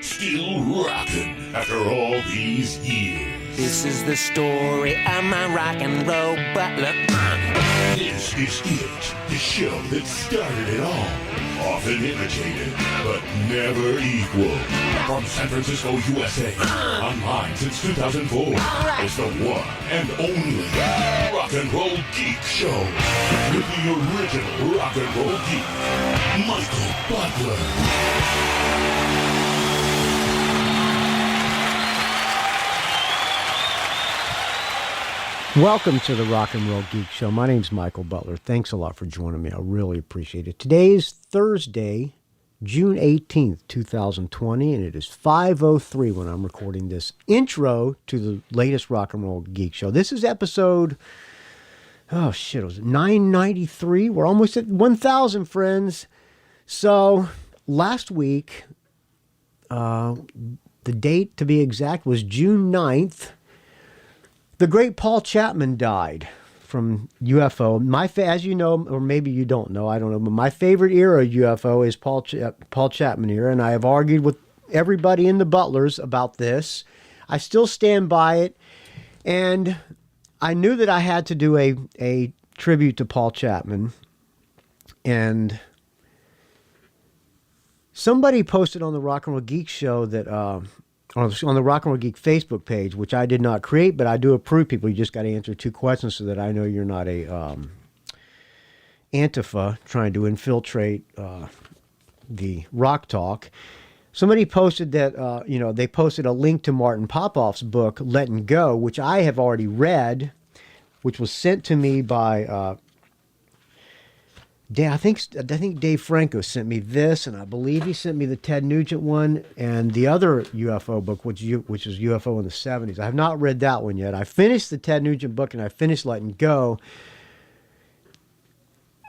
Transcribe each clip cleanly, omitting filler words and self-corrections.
Still rocking after all these years. This is the story of my rock and roll butler. This is it, the show that started it all. Often imitated, but never equal. From San Francisco, USA. Online since 2004. It's the one and only Rock and Roll Geek Show. With the original Rock and Roll Geek, Michael Butler. Welcome to the Rock and Roll Geek Show. My name's Michael Butler. Thanks a lot for joining me. I really appreciate it. Today is Thursday, June 18th, 2020, and it is 5:03 when I'm recording this intro to the latest Rock and Roll Geek Show. This is episode, it was 993. We're almost at 1,000, friends. So last week, the date to be exact was June 9th. The great Paul Chapman died from UFO. As you know, or maybe you don't know, I don't know, but my favorite era of UFO is Paul Chapman era, and I have argued with everybody in the Butlers about this. I still stand by it, and I knew that I had to do a tribute to Paul Chapman, and somebody posted on the Rock and Roll Geek Show that... on the Rock and Roll Geek Facebook page, which I did not create, but I do approve people. You just got to answer 2 questions so that I know you're not a Antifa trying to infiltrate the Rock Talk. Somebody posted that, they posted a link to Martin Popoff's book, Letting Go, which I have already read, which was sent to me by... I think Dave Franco sent me this, and I believe he sent me the Ted Nugent one and the other UFO book, which is UFO in the 70s. I have not read that one yet. I finished the Ted Nugent book, and I finished Letting Go.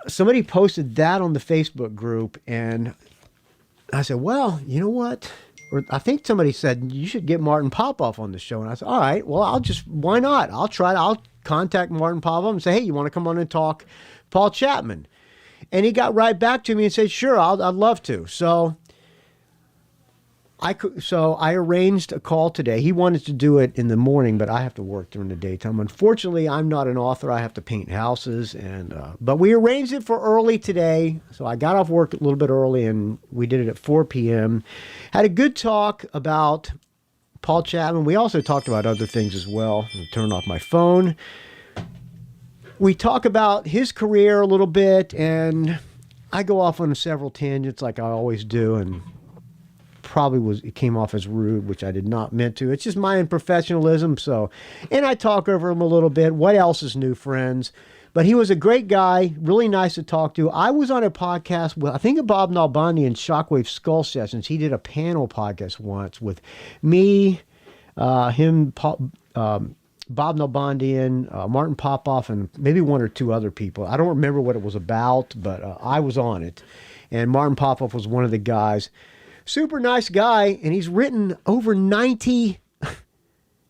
Somebody posted that on the Facebook group, and I said, well, you know what? Or I think somebody said, you should get Martin Popoff on the show. And I said, all right, well, why not? I'll contact Martin Popoff and say, hey, you want to come on and talk Paul Chapman? And he got right back to me and said, sure, I'd love to. So I arranged a call today. He wanted to do it in the morning, but I have to work during the daytime. Unfortunately, I'm not an author. I have to paint houses. But we arranged it for early today. So I got off work a little bit early, and we did it at 4 p.m. Had a good talk about Paul Chapman. We also talked about other things as well. I'll turn off my phone. We talk about his career a little bit, and I go off on several tangents like I always do, and it came off as rude, which I did not meant to. It's just my unprofessionalism. And I talk over him a little bit. What else is new, friends? But he was a great guy, really nice to talk to. I was on a podcast with, I think, Bob Nalbandi in Shockwave Skull Sessions. He did a panel podcast once with me, him, Bob Nalbandian, Martin Popoff, and maybe 1 or 2 other people. I don't remember what it was about, but I was on it. And Martin Popoff was one of the guys. Super nice guy, and he's written over 90,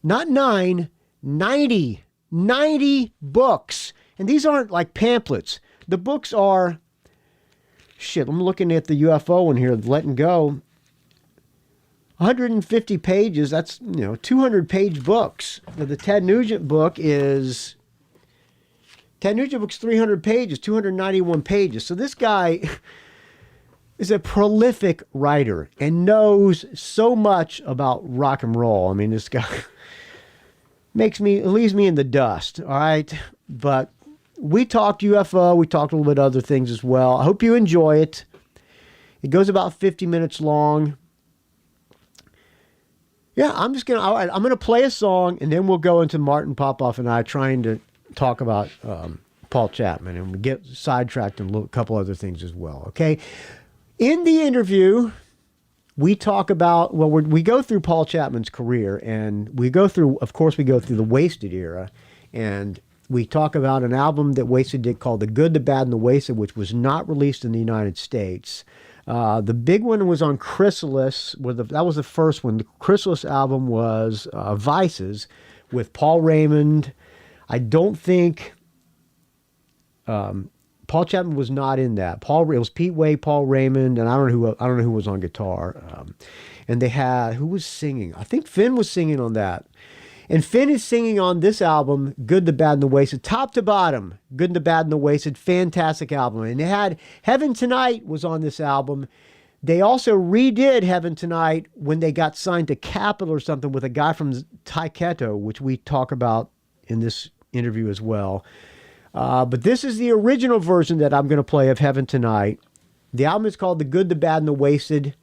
not 9, 90 books. And these aren't like pamphlets. The books are, I'm looking at the UFO one here, Letting Go. 150 pages, that's, 200-page books. Now, the Ted Nugent book's 300 pages, 291 pages. So this guy is a prolific writer and knows so much about rock and roll. I mean, this guy leaves me in the dust, all right? But we talked UFO, we talked a little bit of other things as well. I hope you enjoy it. It goes about 50 minutes long. Yeah, I'm going to play a song, and then we'll go into Martin Popoff and I trying to talk about Paul Chapman, and we get sidetracked in a couple other things as well, okay? In the interview, we talk about, we go through Paul Chapman's career, and we go through the Wasted era, and we talk about an album that Wasted did called The Good, the Bad, and the Wasted, which was not released in the United States. The big one was on Chrysalis. That was the first one. The Chrysalis album was Vices with Paul Raymond. I don't think Paul Paul Chapman was not in that. It was Pete Way, Paul Raymond, and I don't know who was on guitar. And they had, who was singing? I think Finn was singing on that. And Finn is singing on this album, Good, the Bad, and the Wasted, top to bottom. Good, the Bad, and the Wasted, fantastic album. And they had Heaven Tonight was on this album. They also redid Heaven Tonight when they got signed to Capitol or something with a guy from Taiketo, which we talk about in this interview as well. But this is the original version that I'm going to play of Heaven Tonight. The album is called The Good, the Bad, and the Wasted.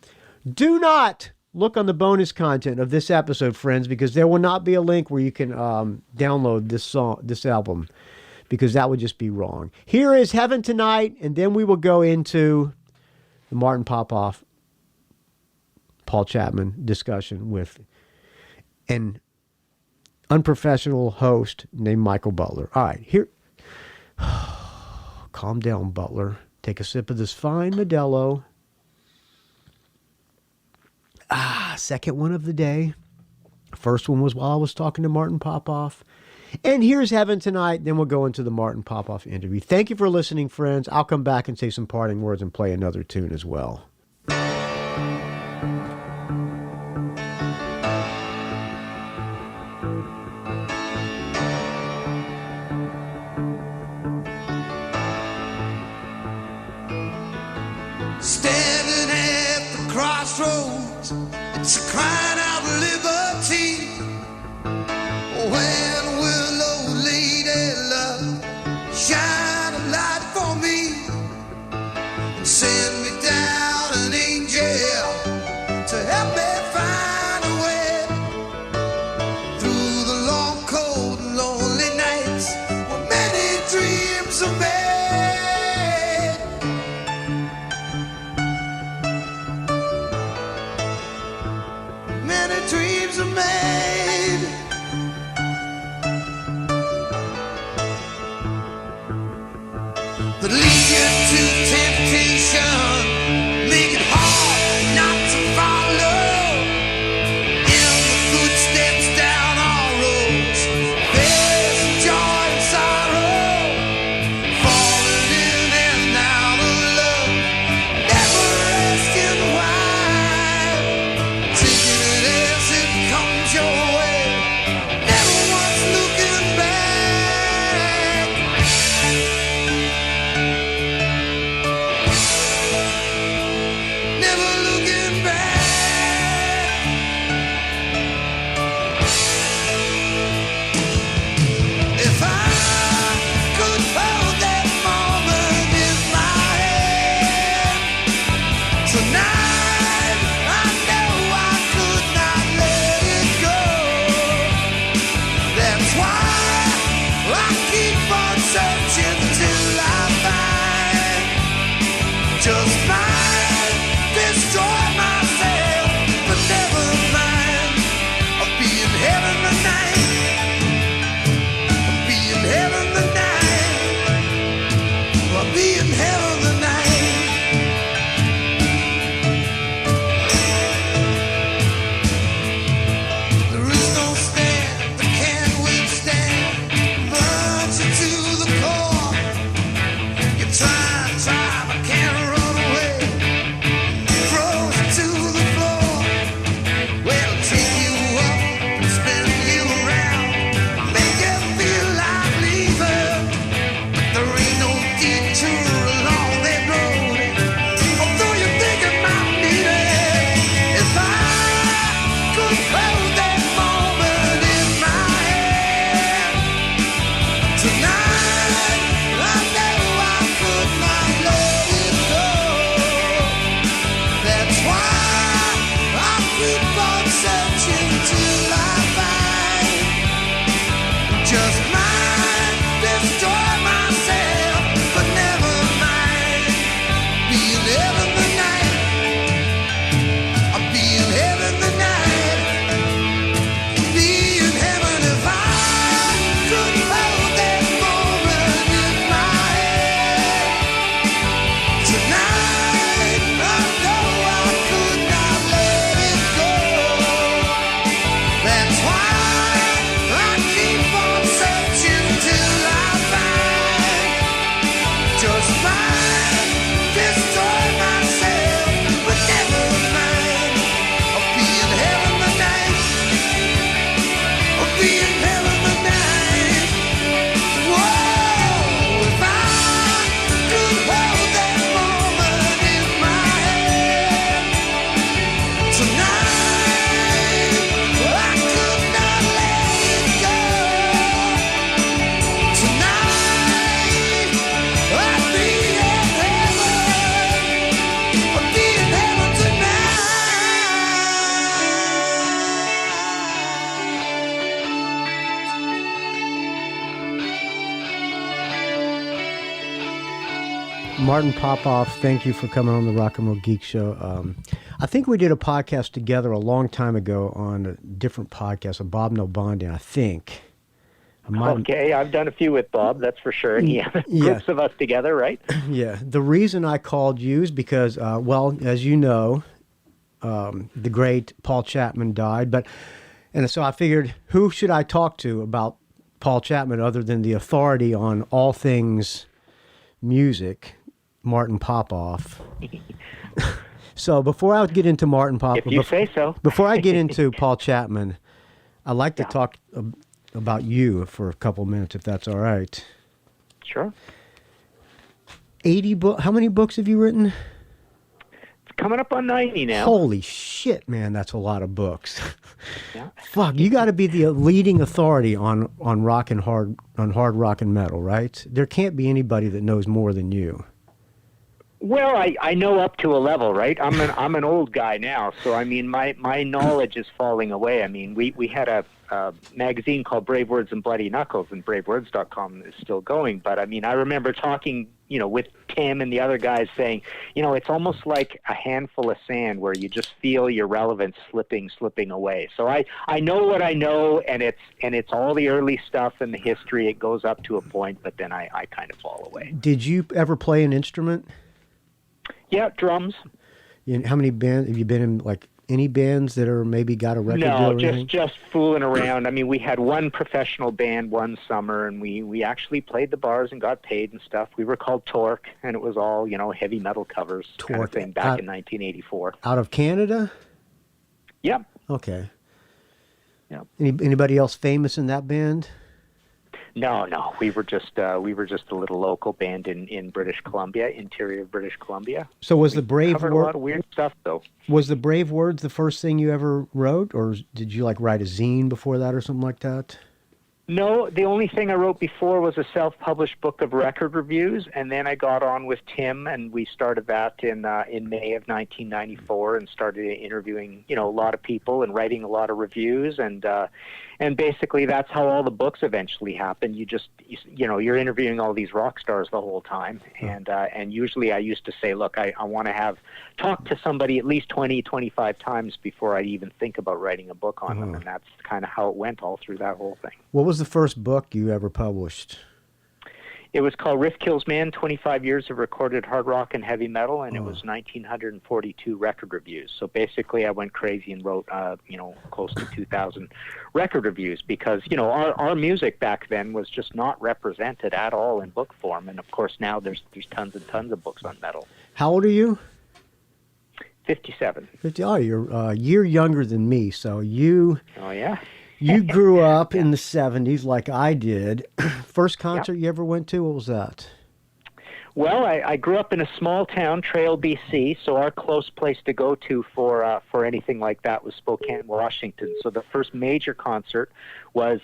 Do not look on the bonus content of this episode, friends, because there will not be a link where you can download this album, because that would just be wrong. Here is Heaven Tonight, and then we will go into the Martin Popoff, Paul Chapman discussion with an unprofessional host named Michael Butler. All right, here. Calm down, Butler. Take a sip of this fine Modelo. Second one of the day. First one was while I was talking to Martin Popoff. And here's Heaven Tonight. Then we'll go into the Martin Popoff interview. Thank you for listening, friends. I'll come back and say some parting words and play another tune as well. Standing at the crossroads, it's a crying out liberty. When will old lady love shine a light for me and send me down an angel to help me find a way through the long, cold, and lonely nights where many dreams are made. Dreams are made. That lead you to temptation, make it hard not to follow in the footsteps down our roads. There's joy and sorrow, falling in and out of love, never asking why. Taking it as it comes your Martin Popoff, thank you for coming on the Rock and Roll Geek Show. I think we did a podcast together a long time ago on a different podcast, a Bob No Bonding, I think. Okay, I've done a few with Bob, that's for sure. Yeah, groups of us together, right? Yeah. The reason I called you is because, well, as you know, the great Paul Chapman died, and so I figured, who should I talk to about Paul Chapman other than the authority on all things music, Martin Popoff. So before I get into Martin Popoff, if you say so, before I get into Paul Chapman, I'd like to talk about you for a couple minutes, if that's all right. Sure. 80 books. How many books have you written? It's coming up on 90 now. Holy shit, man, that's a lot of books. Yeah. Fuck, you got to be the leading authority on rock and hard rock and metal, right? There can't be anybody that knows more than you. Well, I know up to a level, right? I'm an old guy now, so I mean my knowledge is falling away. I mean we had a magazine called Brave Words and Bloody Knuckles, and bravewords.com is still going. But I mean I remember talking, with Tim and the other guys saying, it's almost like a handful of sand where you just feel your relevance slipping away. So I know what I know, and it's all the early stuff and the history. It goes up to a point, but then I kind of fall away. Did you ever play an instrument? Yeah, drums. How many bands have you been in? Like any bands that are maybe got a record deal? No, just fooling around. I mean, we had one professional band one summer, and we actually played the bars and got paid and stuff. We were called Torque, and it was all heavy metal covers kind of thing back in 1984. Out of Canada? Yep. Okay. Yep. Anybody else famous in that band? No. We were just a little local band in British Columbia, interior of British Columbia. So was the Brave covered a lot of weird stuff though. Was the Brave Words the first thing you ever wrote, or did you write a zine before that or something like that? No, the only thing I wrote before was a self-published book of record reviews, and then I got on with Tim, and we started that in May of 1994, and started interviewing a lot of people and writing a lot of reviews, and basically that's how all the books eventually happen. You're interviewing all these rock stars the whole time, and usually I used to say, look, I want to talk to somebody at least 20, 25 times before I even think about writing a book on them, and that's kind of how it went all through that whole thing. What was the first book you ever published? It was called Riff Kills Man, 25 Years of Recorded Hard Rock and Heavy Metal, and it was 1,942 record reviews. So basically I went crazy and wrote, close to 2,000 record reviews because, our music back then was just not represented at all in book form. And, of course, now there's tons and tons of books on metal. How old are you? 57. 50. Oh, you're a year younger than me, so you... Oh, yeah? You grew up in the 70s like I did. First concert you ever went to, what was that? Well, I grew up in a small town, Trail, BC, so our close place to go to for anything like that was Spokane, Washington. So the first major concert was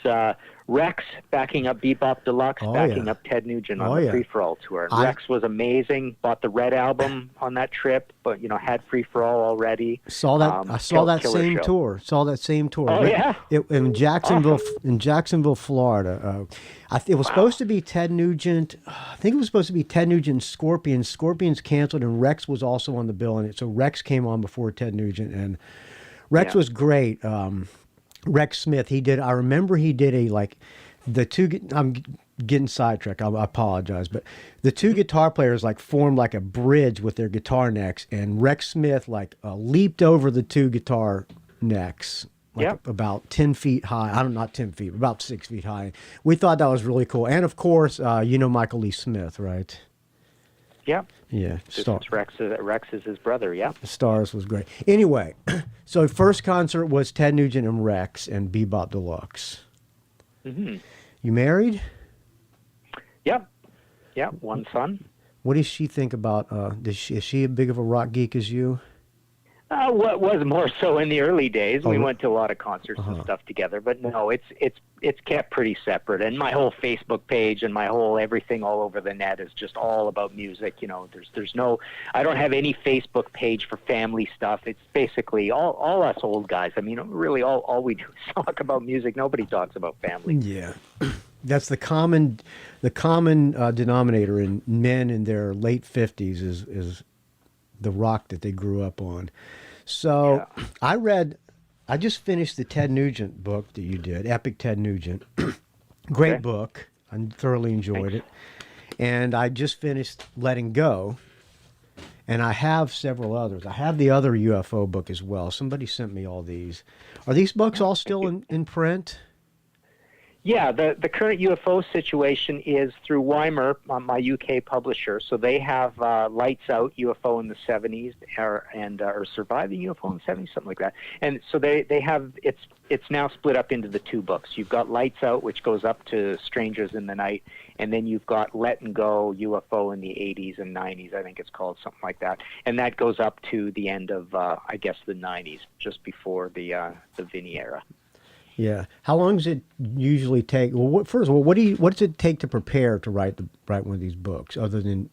Rex backing up Bebop Deluxe, backing up Ted Nugent on the Free For All tour. And Rex was amazing. Bought the Red album on that trip, but had Free For All already. I saw that same tour. Oh yeah, in Jacksonville, Florida. It was supposed to be Ted Nugent. I think it was supposed to be Ted Nugent and Scorpions. Scorpions canceled, and Rex was also on the bill. And so Rex came on before Ted Nugent, and Rex was great. Rex Smith, I remember he did I'm getting sidetracked, I apologize, but the two guitar players formed a bridge with their guitar necks, and Rex Smith leaped over the two guitar necks, about 10 feet high. Not 10 feet, about 6 feet high. We thought that was really cool. And of course, Michael Lee Smith, right? Yeah. Yeah. Rex is his brother, yeah. Stars was great. Anyway, so first concert was Ted Nugent and Rex and Bebop Deluxe. Mm-hmm. You married? Yep. Yeah, one son. What does she think about, is she as big of a rock geek as you? What was more so in the early days. We went to a lot of concerts and stuff together, but no, it's kept pretty separate. And my whole Facebook page and my whole everything all over the net is just all about music. There's no, I don't have any Facebook page for family stuff. It's basically all us old guys. I mean, really all we do is talk about music. Nobody talks about family. Yeah. That's the common denominator in men in their late 50s is the rock that they grew up on. So I just finished the Ted Nugent book that you did, Epic Ted Nugent. Great book. I thoroughly enjoyed it. And I just finished Letting Go. And I have several others. I have the other UFO book as well. Somebody sent me all these. Are these books all still in print? Yeah, the current UFO situation is through Weimer, my UK publisher. So they have Lights Out UFO in the 70s or Surviving UFO in the 70s, something like that. And so they have it's now split up into the two books. You've got Lights Out, which goes up to Strangers in the Night, and then you've got Letting Go UFO in the 80s and 90s, I think it's called, something like that. And that goes up to the end of I guess the 90s, just before the Vinny era. Yeah. How long does it usually take? Well, first of all, what does it take to prepare to write one of these books? Other than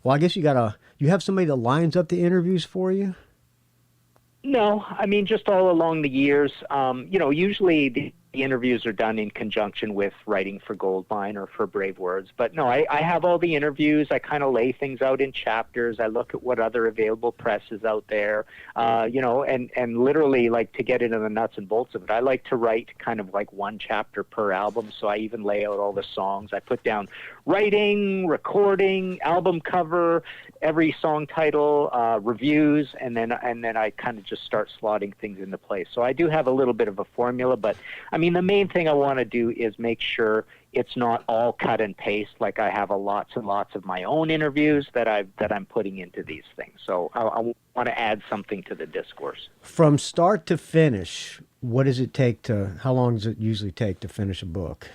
well, I guess you have somebody that lines up the interviews for you. No, I mean just all along the years. Usually the interviews are done in conjunction with writing for Goldmine or for Brave Words. But no, I have all the interviews. I kind of lay things out in chapters. I look at what other available press is out there, and literally, like, to get into the nuts and bolts of it, I like to write kind of like one chapter per album. So I even lay out all the songs. I put down writing, recording, album cover, every song title, reviews, and then I kind of just start slotting things into place. So I do have a little bit of a formula, but I mean, the main thing I want to do is make sure it's not all cut and paste. Like I have lots and lots of my own interviews that I'm putting into these things. So I want to add something to the discourse. From start to finish, how long does it usually take to finish a book?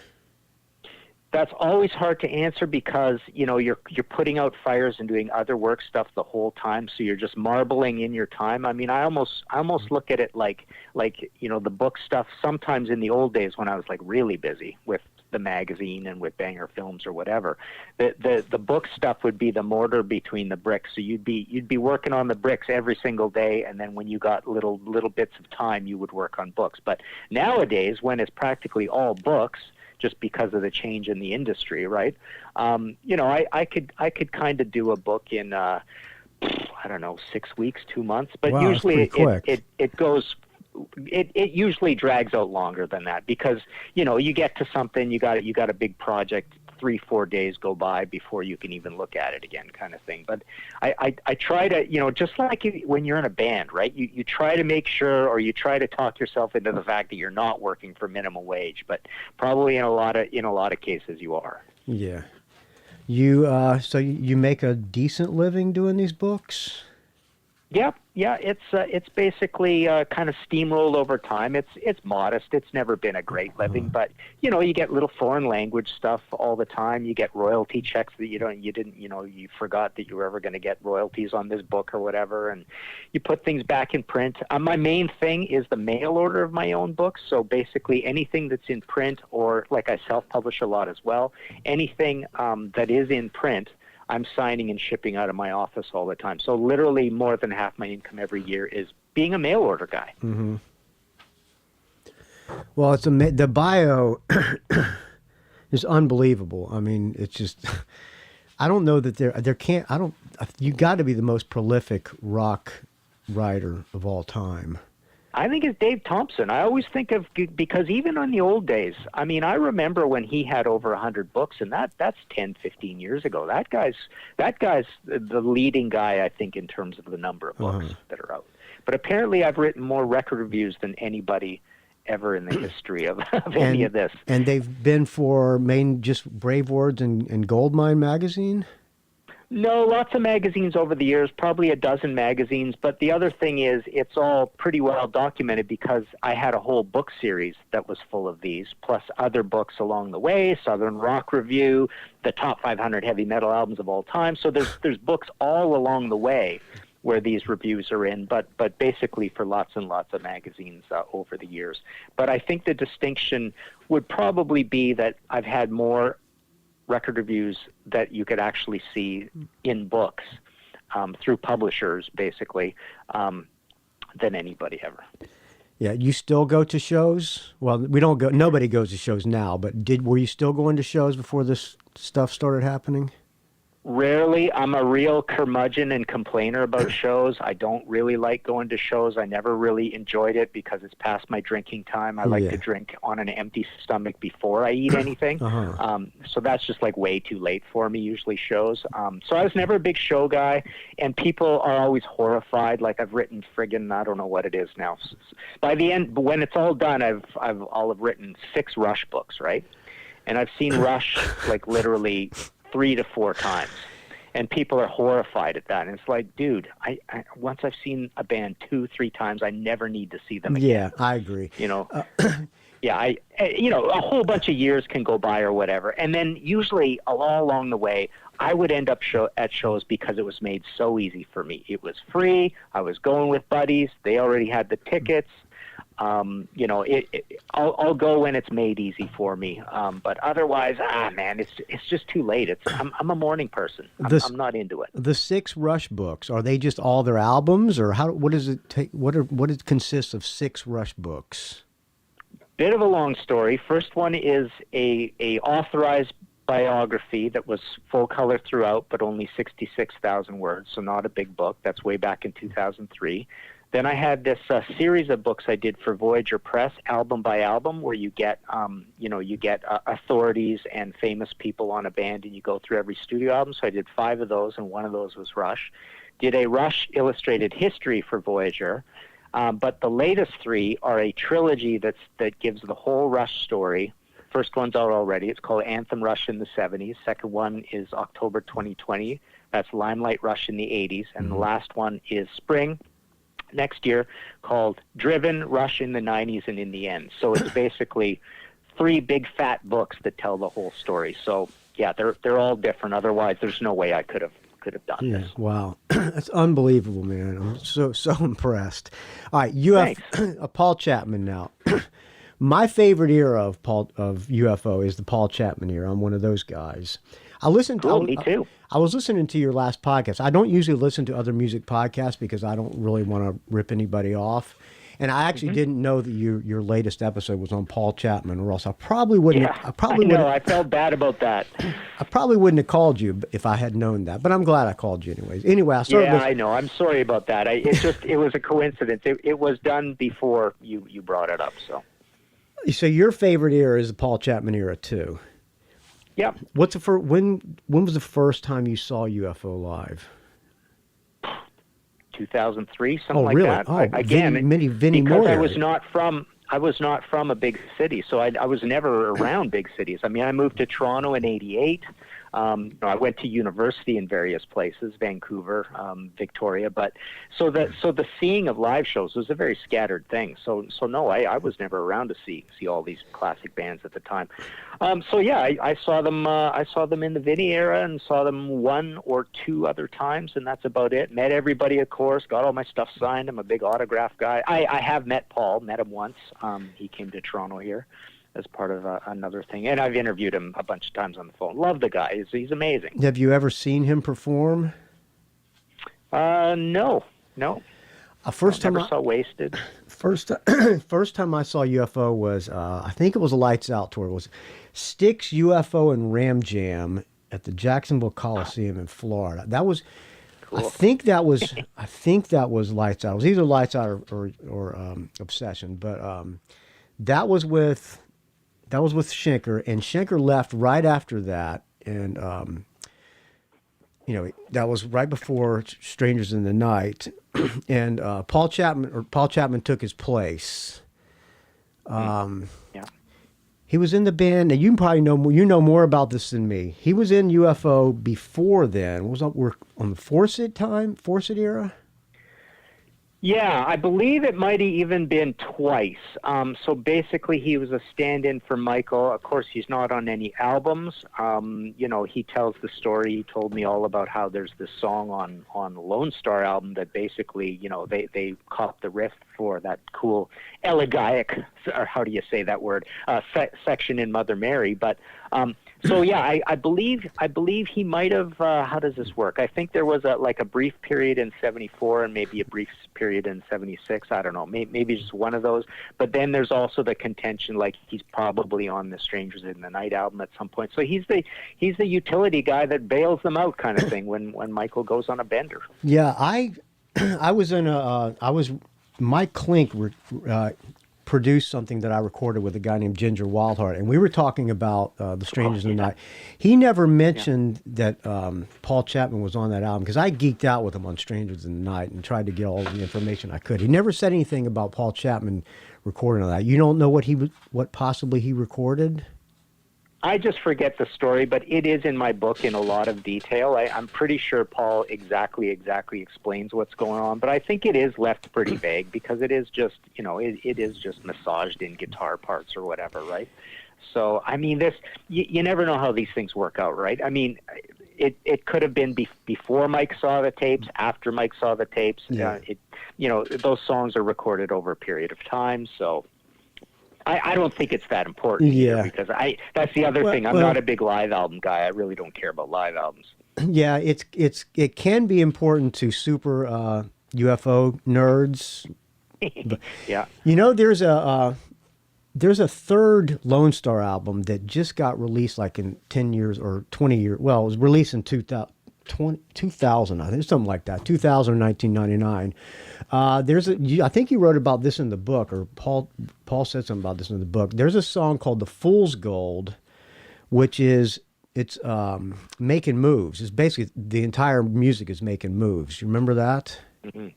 That's always hard to answer because, you're putting out fires and doing other work stuff the whole time, so you're just marbling in your time. I mean, I almost look at it like the book stuff. Sometimes in the old days when I was like really busy with the magazine and with Banger Films or whatever, the book stuff would be the mortar between the bricks. So you'd be working on the bricks every single day, and then when you got little bits of time, you would work on books. But nowadays, when it's practically all books, just because of the change in the industry, right? I could kind of do a book in, 6 weeks, 2 months, but wow, usually it goes. It usually drags out longer than that because you get to something, you got a big project, 3-4 days go by before you can even look at it again, kind of thing. But I try to, just like when you're in a band, right? You try to make sure, or you try to talk yourself into the fact that you're not working for minimum wage, but probably in a lot of cases you are. Yeah. So you make a decent living doing these books? Yeah, it's basically kind of steamrolled over time. It's modest. It's never been a great living, but you get little foreign language stuff all the time. You get royalty checks that you forgot that you were ever going to get royalties on this book or whatever, and you put things back in print. My main thing is the mail order of my own books. So basically anything that's in print, or like I self-publish a lot as well, anything that is in print, I'm signing and shipping out of my office all the time. So literally more than half my income every year is being a mail order guy. Mm-hmm. Well, the bio is unbelievable. I mean, it's just, I don't know that you got to be the most prolific rock writer of all time. I think it's Dave Thompson. I always think of, because even in the old days, I mean, I remember when he had over 100 books, and that's 10, 15 years ago. That guy's the leading guy, I think, in terms of the number of books that are out. But apparently I've written more record reviews than anybody ever in the history of any of this. And they've been for just Brave Words and Goldmine magazine? No, lots of magazines over the years, probably a dozen magazines. But the other thing is, it's all pretty well documented because I had a whole book series that was full of these, plus other books along the way, Southern Rock Review, the top 500 heavy metal albums of all time. So there's books all along the way where these reviews are in, but basically for lots and lots of magazines over the years. But I think the distinction would probably be that I've had more record reviews that you could actually see in books through publishers, basically, than anybody ever. Yeah, you still go to shows? Well, we don't go. Nobody goes to shows now. But were you still going to shows before this stuff started happening? Rarely. I'm a real curmudgeon and complainer about shows. I don't really like going to shows. I never really enjoyed it because it's past my drinking time. I like to drink on an empty stomach before I eat anything. So that's just like way too late for me, usually shows. So I was never a big show guy, and people are always horrified. Like I've written friggin', I don't know what it is now. By the end, when it's all done, I'll have written 6 Rush books, right? And I've seen Rush like literally 3 to 4 times, and people are horrified at that. And it's like, dude, I once I've seen a band 2-3 times, I never need to see them again. Yeah, I agree. You know, yeah, a whole bunch of years can go by or whatever, and then usually all along the way, I would end up at shows because it was made so easy for me. It was free. I was going with buddies. They already had the tickets. You know, I'll go when it's made easy for me. But otherwise, man, it's just too late. I'm a morning person. I'm not into it. The 6 Rush books, are they just all their albums, or what does it take? What it consists of 6 Rush books? Bit of a long story. First one is a authorized biography that was full color throughout, but only 66,000 words, so not a big book. That's way back in 2003. Then I had this series of books I did for Voyager Press, album by album, where you get, authorities and famous people on a band, and you go through every studio album. So I did 5 of those, and one of those was Rush. Did a Rush illustrated history for Voyager, but the latest 3 are a trilogy that gives the whole Rush story. First one's out already. It's called Anthem Rush in the 70s. Second one is October 2020. That's Limelight Rush in the 80s. And the last one is Spring next year, called Driven, Rush in the 90s, and in the End. So it's basically 3 big fat books that tell the whole story. So yeah, they're all different. Otherwise, there's no way I could have done this. Wow, that's unbelievable, man. I'm so impressed. All right, Paul Chapman now. My favorite era of UFO is the Paul Chapman era. I'm one of those guys. Me too. I was listening to your last podcast. I don't usually listen to other music podcasts because I don't really want to rip anybody off. And I actually didn't know that your latest episode was on Paul Chapman, or else I probably wouldn't. Yeah, I felt bad about that. I probably wouldn't have called you if I had known that. But I'm glad I called you anyways. Anyway, I know. I'm sorry about that. It was a coincidence. It was done before you brought it up. So your favorite era is the Paul Chapman era too. Yeah. When was the first time you saw UFO live? 2003, something like really? that. Oh, again, Vinny because Moore I was not from a big city, so I was never around big cities. I mean, I moved to Toronto in '88. I went to university in various places, Vancouver, Victoria, but so the seeing of live shows was a very scattered thing. So no, I was never around to see all these classic bands at the time. I saw them. I saw them in the Vinny era and saw them 1 or 2 other times, and that's about it. Met everybody, of course. Got all my stuff signed. I'm a big autograph guy. I have met Paul. Met him once. He came to Toronto here as part of another thing. And I've interviewed him a bunch of times on the phone. Love the guy. He's amazing. Have you ever seen him perform? No. First time I saw Wasted. First time I saw UFO was, I think it was a Lights Out tour. It was Styx, UFO, and Ram Jam at the Jacksonville Coliseum in Florida. That was... Cool. I think that was Lights Out. It was either Lights Out or Obsession, but that was with Schenker, and Schenker left right after that, and that was right before Strangers in the Night, and Paul Chapman took his place. He was in the band, and you probably know more about this than me. He was in UFO before then. We're on the Fawcett era? Yeah, I believe it might have even been twice. So basically, he was a stand-in for Michael. Of course, he's not on any albums. He tells the story. He told me all about how there's this song on Lone Star album that basically, they caught the riff for that cool elegiac, or how do you say that word, section in Mother Mary. But So yeah, I believe he might have. How does this work? I think there was a brief period in '74 and maybe a brief period in '76. I don't know, maybe just one of those. But then there's also the contention, like he's probably on the Strangers in the Night album at some point. So he's the utility guy that bails them out, kind of thing, when Michael goes on a bender. Yeah, I was in Mike Klink produced something that I recorded with a guy named Ginger Wildheart, and we were talking about the Strangers in the Night. He never mentioned that Paul Chapman was on that album, because I geeked out with him on Strangers in the Night and tried to get all the information I could. He never said anything about Paul Chapman recording on that. You don't know what possibly he recorded? I just forget the story, but it is in my book in a lot of detail. I'm pretty sure Paul exactly explains what's going on, but I think it is left pretty vague, because it is just, it is just massaged in guitar parts or whatever, right? So, I mean, you never know how these things work out, right? I mean, it could have been before Mike saw the tapes, after Mike saw the tapes. Yeah. Those songs are recorded over a period of time, so... I don't think it's that important either, because that's the other thing. I'm not a big live album guy. I really don't care about live albums. Yeah, it can be important to super UFO nerds. But, yeah. There's a third Lone Star album that just got released like in 10 years or 20 years. Well, it was released in 2000, I think, something like that, 2000 or 1999. I think you wrote about this in the book, or Paul said something about this in the book. There's a song called "The Fool's Gold," which is making moves. It's basically the entire music is making moves. You remember that? Mm-hmm.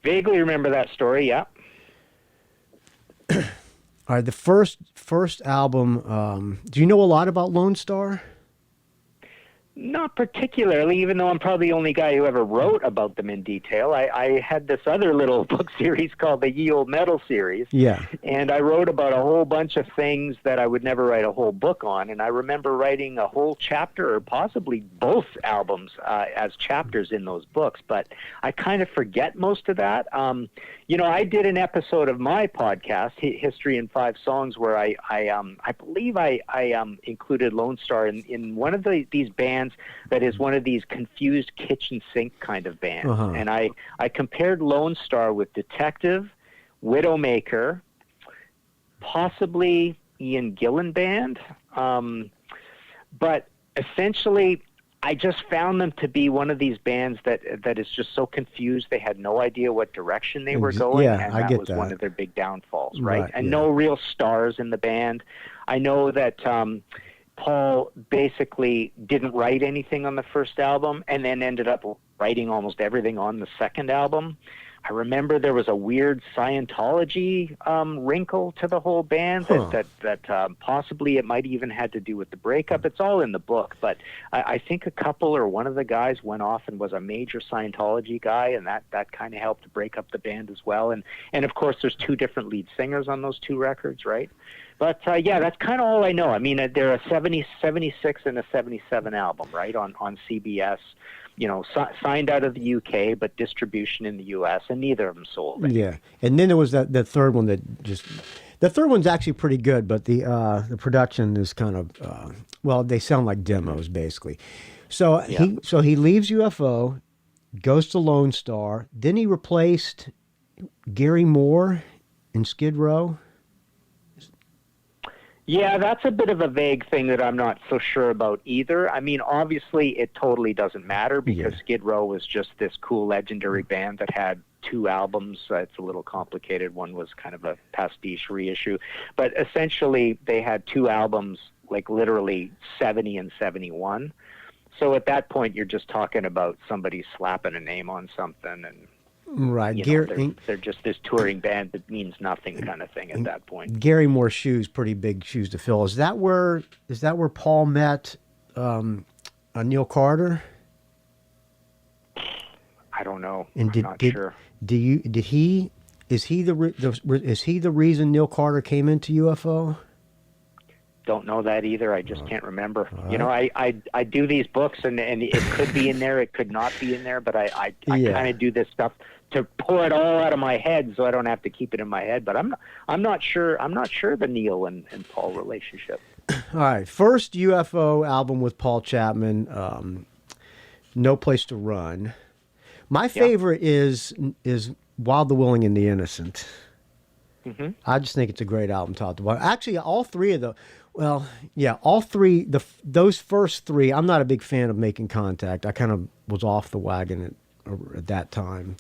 Vaguely remember that story. Yeah. All right, the first album. Do you know a lot about Lone Star? Not particularly, even though I'm probably the only guy who ever wrote about them in detail. I had this other little book series called the Ye Old Metal series. Yeah. And I wrote about a whole bunch of things that I would never write a whole book on. And I remember writing a whole chapter, or possibly both albums, as chapters in those books. But I kind of forget most of that. I did an episode of my podcast, History in 5 Songs, where I believe I included Lone Star in one of these bands that is one of these confused kitchen sink kind of bands. Uh-huh. And I compared Lone Star with Detective, Widowmaker, possibly Ian Gillan Band. But essentially, I just found them to be one of these bands that is just so confused. They had no idea what direction they were going, yeah, and I that get was that. one of their big downfalls, right? And yeah. no real stars in the band. I know that Paul basically didn't write anything on the first album, and then ended up writing almost everything on the second album. I remember there was a weird Scientology wrinkle to the whole band that possibly it might even had to do with the breakup. It's all in the book, but I think a couple or one of the guys went off and was a major Scientology guy, and that kind of helped to break up the band as well. And of course, there's 2 different lead singers on those 2 records, right? But yeah, that's kind of all I know. I mean, they're a 76 and a 77 album, right, on CBS. Signed out of the UK, but distribution in the US, and neither of them sold. Yeah, and then there was that third one that just. The third one's actually pretty good, but the production is kind of they sound like demos basically. So he leaves UFO, goes to Lone Star. Then he replaced Gary Moore in Skid Row. Yeah, that's a bit of a vague thing that I'm not so sure about either. I mean, obviously, it totally doesn't matter, because Skid Row was just this cool, legendary band that had 2 albums. It's a little complicated. One was kind of a pastiche reissue. But essentially, they had 2 albums, like literally 70 and 71. So at that point, you're just talking about somebody slapping a name on something, and right, they're just this touring band that means nothing kind of thing at that point. Gary Moore's shoes, pretty big shoes to fill. Is that where Paul met Neil Carter? I don't know. And I'm not sure. Is he the reason Neil Carter came into UFO? Don't know that either. I just can't remember. I do these books, and it could be in there, it could not be in there, but I kind of do this stuff to pull it all out of my head, so I don't have to keep it in my head. But I'm not sure. I'm not sure the Neil and Paul relationship. All right. First UFO album with Paul Chapman, No Place to Run. My favorite is Wild, the Willing, and the Innocent. Mm-hmm. I just think it's a great album, top to bottom. Actually, all three of all three, those first three, I'm not a big fan of Making Contact. I kind of was off the wagon at that time.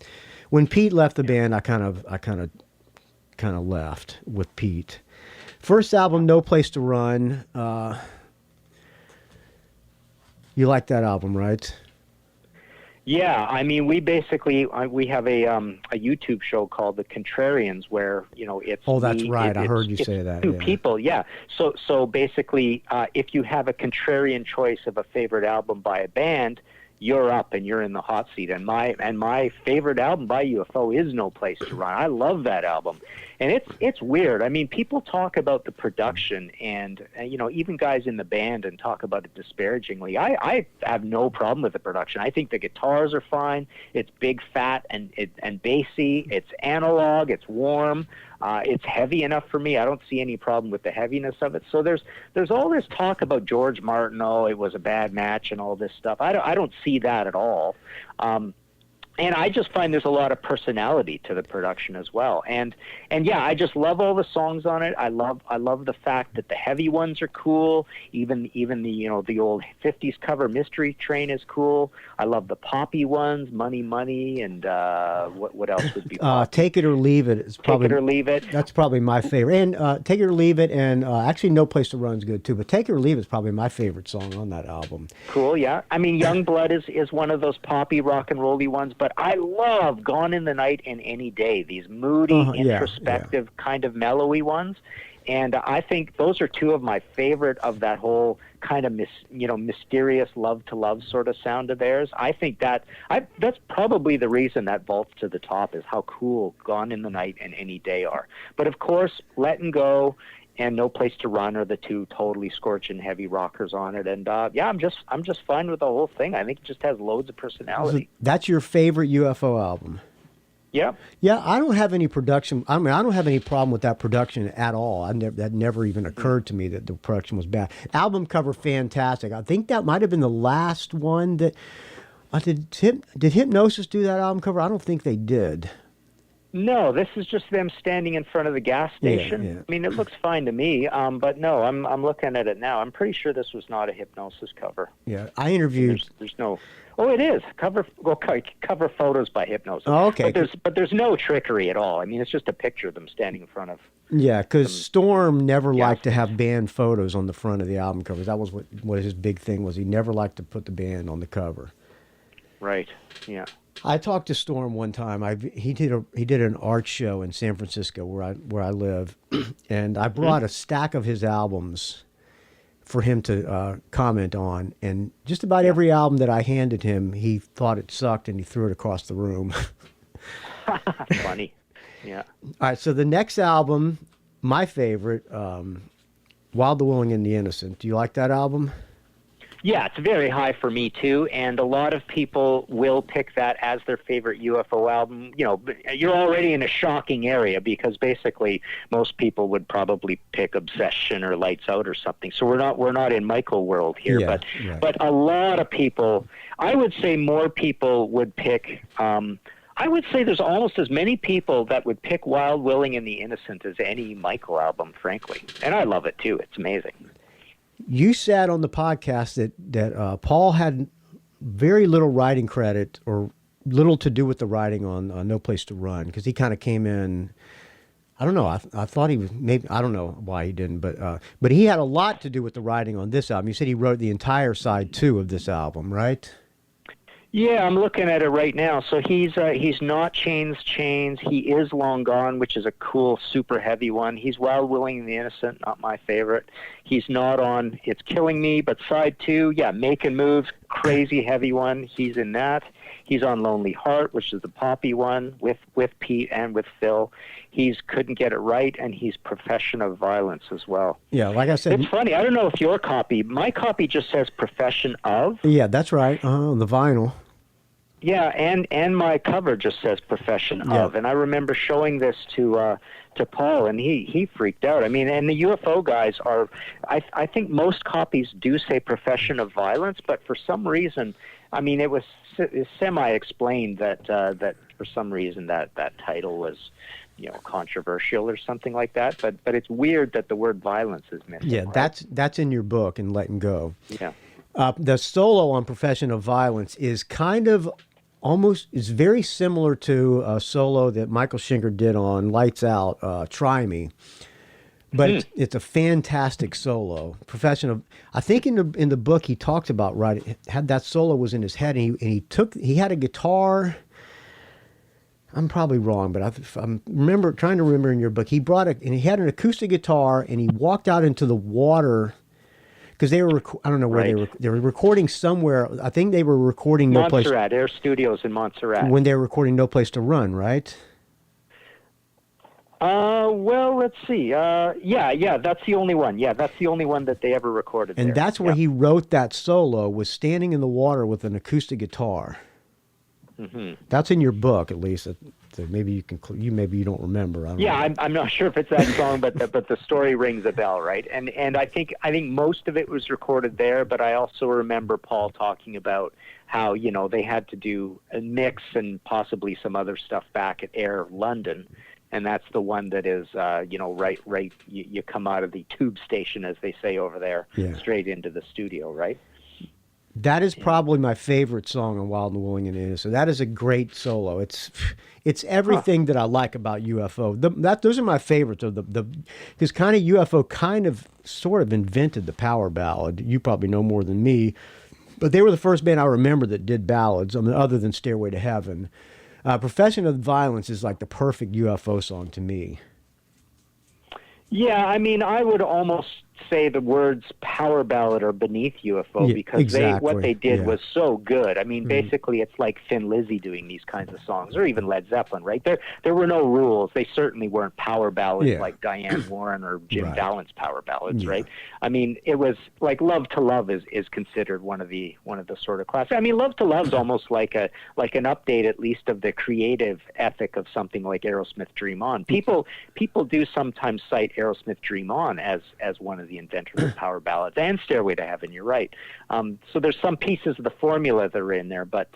When Pete left the band, I kind of left with Pete. First album, No Place to Run. You like that album, right? Yeah, I mean, we basically we have a YouTube show called The Contrarians, where it's that's right. I heard you say that. Two people, yeah. So basically, if you have a contrarian choice of a favorite album by a band, you're up and you're in the hot seat. And my favorite album by UFO is No Place to Run. I love that album, and it's weird. I mean, people talk about the production, and even guys in the band and talk about it disparagingly. I have no problem with the production. I think the guitars are fine. It's big, fat, and bassy. It's analog. It's warm. It's heavy enough for me. I don't see any problem with the heaviness of it. So there's all this talk about George Martin. Oh, it was a bad match and all this stuff. I don't see that at all. And I just find there's a lot of personality to the production as well. And yeah, I just love all the songs on it. I love the fact that the heavy ones are cool. Even the the old 50s cover Mystery Train is cool. I love the poppy ones, Money Money, and what else would be Take It or Leave It is probably Take It or Leave It. That's probably my favorite. And Take It or Leave It, and actually No Place to Run is good too. But Take It or Leave It is probably my favorite song on that album. Cool, yeah. I mean, Young Blood is one of those poppy rock and rolly ones, but I love Gone in the Night and Any Day, these moody, introspective, kind of mellowy ones. And I think those are two of my favorite of that whole kind of mysterious love to love sort of sound of theirs. I think that's probably the reason that vaults to the top, is how cool Gone in the Night and Any Day are. But of course, Letting Go and No Place to Run are the two totally scorching heavy rockers on it. And I'm just fine with the whole thing. I think it just has loads of personality. That's your favorite UFO album? Yeah. Yeah, I don't have any production. I mean, I don't have any problem with that production at all. that never even occurred to me that the production was bad. Album cover, fantastic. I think that might have been the last one that... Did Hypnosis do that album cover? I don't think they did. No, this is just them standing in front of the gas station. Yeah. I mean, it looks fine to me, but no, I'm looking at it now. I'm pretty sure this was not a Hypnosis cover. Yeah, I interviewed... There's no... Oh, it is. Cover photos by Hypnosis. Oh, okay. But there's no trickery at all. I mean, it's just a picture of them standing in front of... Yeah, because Storm never liked to have band photos on the front of the album covers. That was what his big thing was. He never liked to put the band on the cover. Right, yeah. I talked to Storm one time. He did an art show in San Francisco where I live, and I brought a stack of his albums for him to comment on. And just about every album that I handed him, he thought it sucked and he threw it across the room. Funny, yeah. All right, so the next album, my favorite, Wild, the Willing, and the Innocent. Do you like that album? Yeah, it's very high for me too, and a lot of people will pick that as their favorite UFO album. You're already in a shocking area, because basically most people would probably pick Obsession or Lights Out or something. So we're not in Michael world here, but a lot of people, I would say more people would pick. I would say there's almost as many people that would pick Wild, Willing, and the Innocent as any Michael album, frankly, and I love it too. It's amazing. You said on the podcast that Paul had very little writing credit, or little to do with the writing on No Place to Run, because he kind of came in. I don't know. I thought he was, maybe, I don't know why he didn't, but he had a lot to do with the writing on this album. You said he wrote the entire side 2 of this album, right? Yeah, I'm looking at it right now. So he's not Chains. He is Long Gone, which is a cool, super heavy one. He's Wild, Willing, and the Innocent, not my favorite. He's not on It's Killing Me, but side 2, yeah, Making Moves, crazy heavy one. He's in that. He's on Lonely Heart, which is the poppy one, with Pete and with Phil. He's Couldn't Get It Right, and he's Profession of Violence as well. Yeah, like I said... It's funny, I don't know if my copy just says Profession of. Yeah, that's right, on the vinyl. Yeah, and my cover just says profession of, and I remember showing this to Paul, and he freaked out. I mean, and the UFO guys are, I think most copies do say profession of violence, but for some reason, I mean, it was semi-explained that for some reason that title was, controversial or something like that. But it's weird that the word violence is missing. Yeah, right? that's in your book in Letting Go. Yeah. The solo on Profession of Violence is kind of is very similar to a solo that Michael Schenker did on Lights Out, Try Me. But it's a fantastic solo. I think in the book he talked about had that solo was in his head, and he had a guitar. I'm probably wrong, but I'm trying to remember in your book he he had an acoustic guitar, and he walked out into the water. Because they were, I don't know where they were recording somewhere. I think they were recording Montserrat, Air Studios in Montserrat. When they were recording No Place to Run, right? Well, let's see. Yeah, that's the only one. Yeah, that's the only one that they ever recorded. And that's where he wrote that solo, was standing in the water with an acoustic guitar. Mm-hmm. That's in your book, at least. So maybe you don't remember. I don't know. I'm not sure if it's that song, but the story rings a bell, right? And I think most of it was recorded there, but I also remember Paul talking about how they had to do a mix and possibly some other stuff back at Air London, and that's the one that is right. You come out of the tube station, as they say over there, straight into the studio, right? That is probably my favorite song on Wild and Willing and Innocent. That is a great solo. It's everything that I like about UFO. Those are my favorites. Because kind of UFO sort of invented the power ballad. You probably know more than me, but they were the first band I remember that did ballads. I mean, other than Stairway to Heaven. Profession of Violence is like the perfect UFO song to me. Yeah, I mean, I would almost say the words power ballad are beneath UFO because what they did was so good. I mean, basically it's like Thin Lizzy doing these kinds of songs, or even Led Zeppelin, right? There were no rules. They certainly weren't power ballads like Diane Warren or Jim Fallon's power ballads, right? I mean, it was like Love to Love is considered one of the sort of classics. I mean, Love to Love is almost like an update, at least, of the creative ethic of something like Aerosmith Dream On. People do sometimes cite Aerosmith Dream On as one of the inventors of power ballads, and Stairway to Heaven. You're right. So there's some pieces of the formula that are in there, but